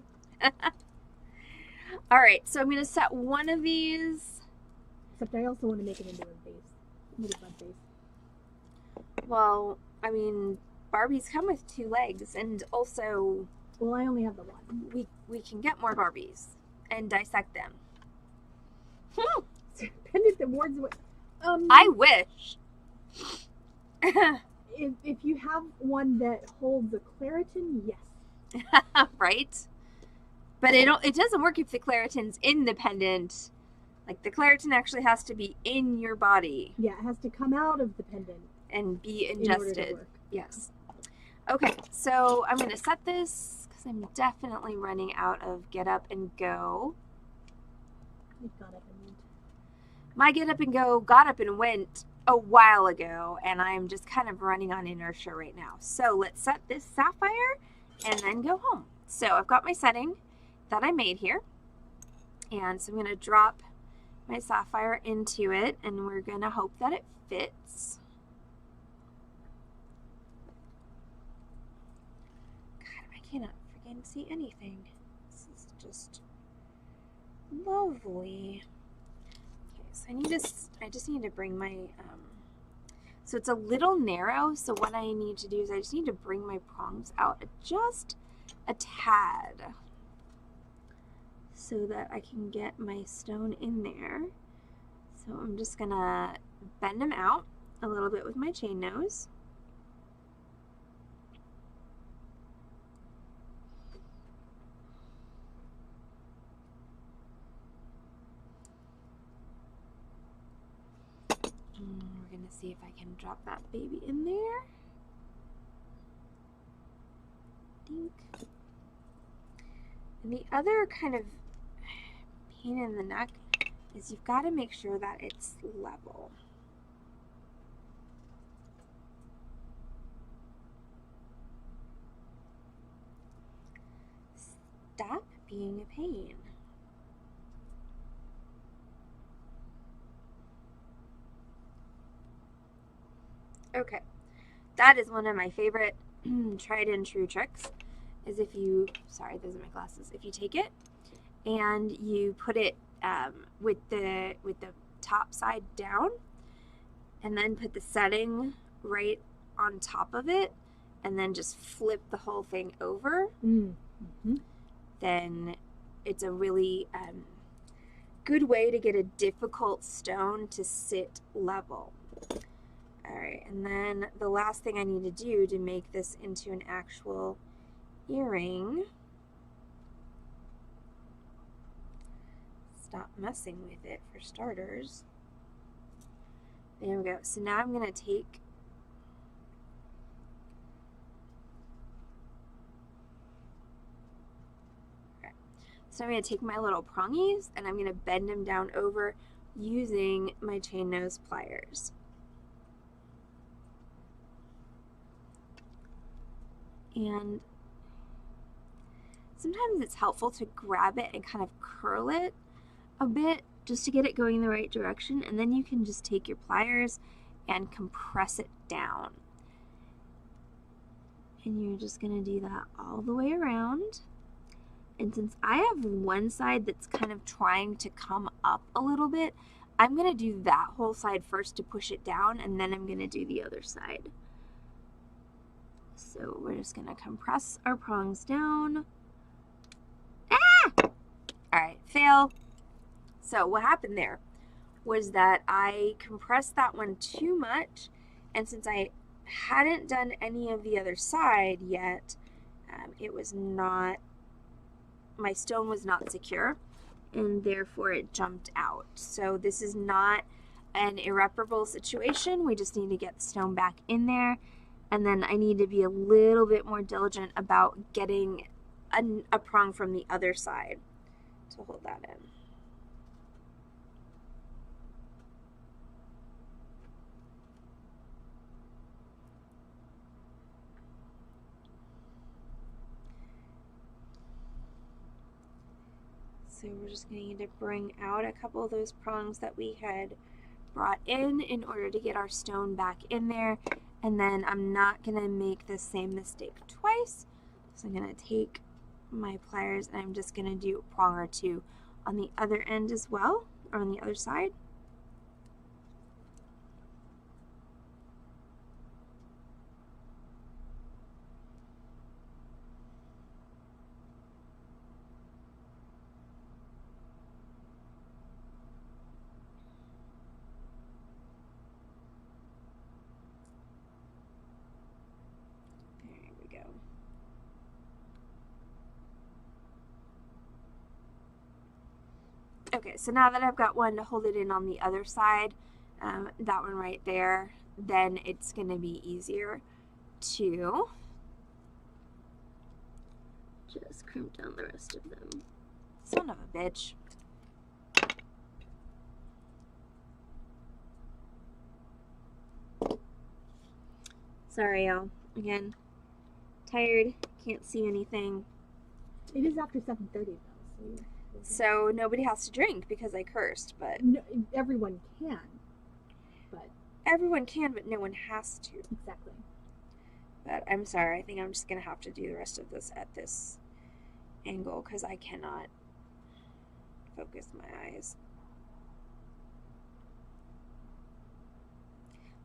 All right, so I'm going to set one of these. Except I also want to make it into a vase. Make a fun vase. Well, I mean, Barbies come with 2 legs, and also... Well, I only have the one. We can get more Barbies and dissect them. Pendant awards. I wish. if you have one that holds a Claritin, yes. Right? But it doesn't work if the Claritin's in the pendant. Like, the Claritin actually has to be in your body. Yeah, it has to come out of the pendant. And be in order to ingested. work. Yes. Okay, so I'm going to set this because I'm definitely running out of Get Up and Go. You've got it and went. My Get Up and Go got up and went a while ago, and I'm just kind of running on inertia right now. So let's set this sapphire and then go home. So I've got my setting that I made here. And so I'm going to drop my sapphire into it, and we're going to hope that it fits. God, I cannot freaking see anything. This is just lovely. Okay, so I just need to bring my, so it's a little narrow, so what I need to do is I just need to bring my prongs out just a tad, so that I can get my stone in there. So I'm just gonna bend them out a little bit with my chain nose. And we're gonna see if I can drop that baby in there. Dink. And the other kind of pain in the neck is you've got to make sure that it's level. Stop being a pain. Okay, that is one of my favorite tried and true tricks. Is if you, sorry, those are my glasses. If you take it and you put it with the top side down, and then put the setting right on top of it, and then just flip the whole thing over, then it's a really good way to get a difficult stone to sit level. All right, and then the last thing I need to do to make this into an actual earring stop messing with it for starters. There we go. So now I'm going to take So I'm going to take my little prongies and I'm going to bend them down over using my chain nose pliers. And sometimes it's helpful to grab it and kind of curl it a bit just to get it going in the right direction, and then you can just take your pliers and compress it down. And you're just going to do that all the way around. And since I have one side that's kind of trying to come up a little bit, I'm going to do that whole side first to push it down, and then I'm going to do the other side. So we're just going to compress our prongs down. Ah! All right, fail. So what happened there was that I compressed that one too much, and since I hadn't done any of the other side yet, it was not, my stone was not secure, and therefore it jumped out. So this is not an irreparable situation. We just need to get the stone back in there, and then I need to be a little bit more diligent about getting a prong from the other side to hold that in. So we're just going to need to bring out a couple of those prongs that we had brought in order to get our stone back in there. And then I'm not going to make the same mistake twice. So I'm going to take my pliers and I'm just going to do a prong or two on the other end as well, or on the other side. Okay, so now that I've got one to hold it in on the other side, that one right there, then it's going to be easier to just crimp down the rest of them. Son of a bitch. Sorry, y'all. Again, tired, can't see anything. It is after 7:30 though, so nobody has to drink because I cursed, but no, everyone can. But everyone can, but no one has to. Exactly. But I'm sorry, I think I'm just gonna have to do the rest of this at this angle because I cannot focus my eyes.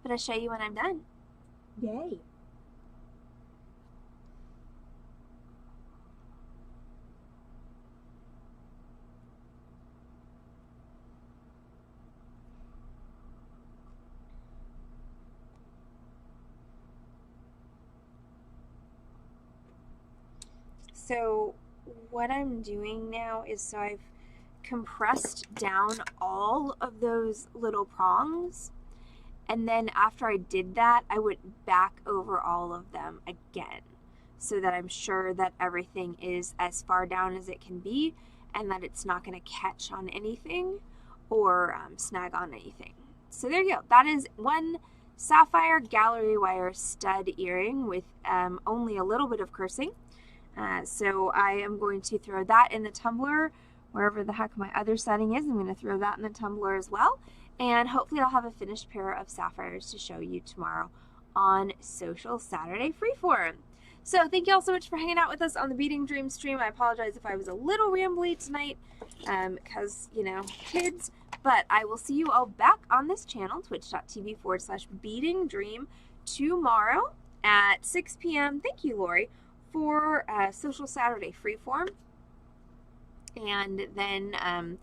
But I'll show you when I'm done. Yay. So what I'm doing now is, so I've compressed down all of those little prongs, and then after I did that, I went back over all of them again so that I'm sure that everything is as far down as it can be and that it's not going to catch on anything or snag on anything. So there you go. That is one sapphire gallery wire stud earring with only a little bit of cursing. So I am going to throw that in the tumbler wherever the heck my other setting is. I'm going to throw that in the tumbler as well. And hopefully I'll have a finished pair of sapphires to show you tomorrow on Social Saturday Freeform. So thank you all so much for hanging out with us on the Beading Dream stream. I apologize if I was a little rambly tonight because, you know, kids. But I will see you all back on this channel, twitch.tv/beadingdream, tomorrow at 6 p.m. Thank you, Lori, for Social Saturday Freeform. And then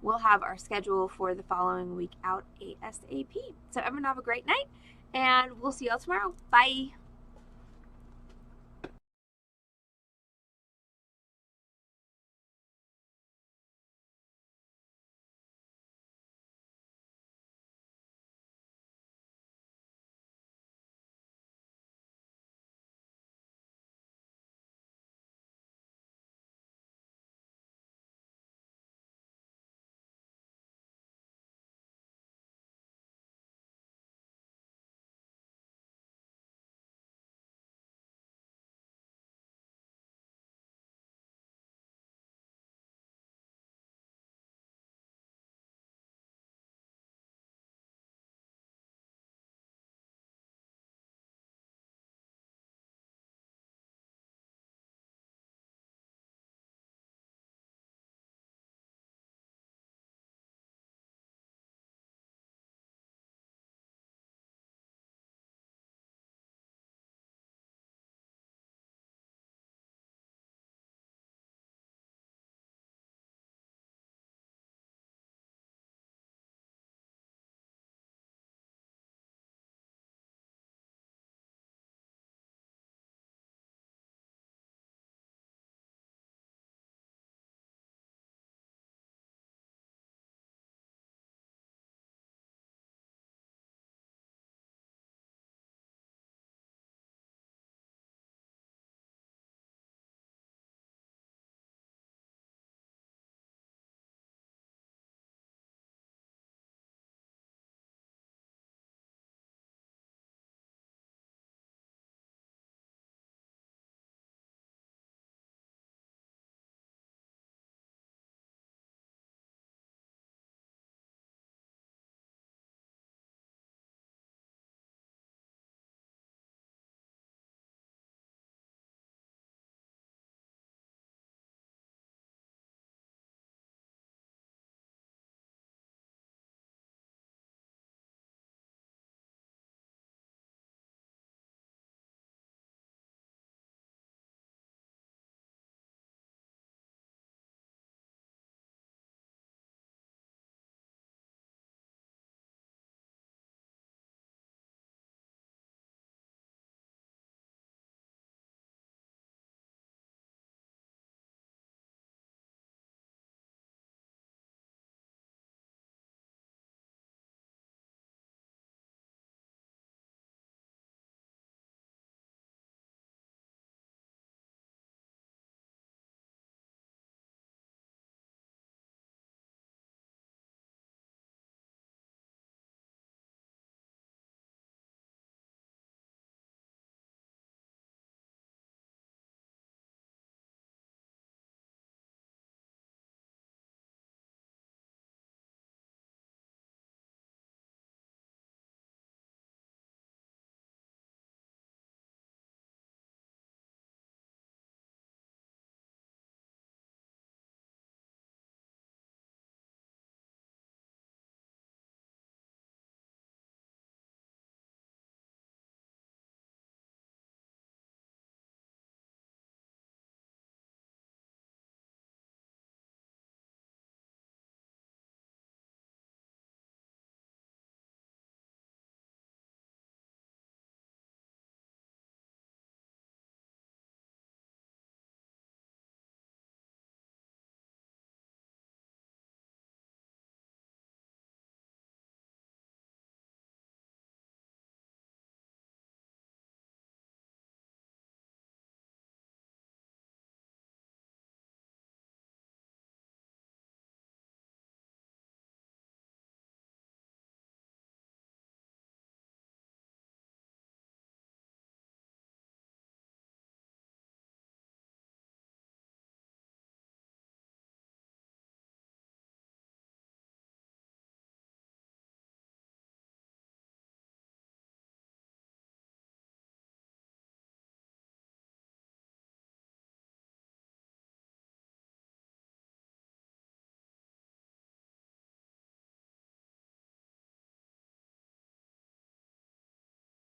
we'll have our schedule for the following week out ASAP. So everyone have a great night, and we'll see y'all tomorrow. Bye.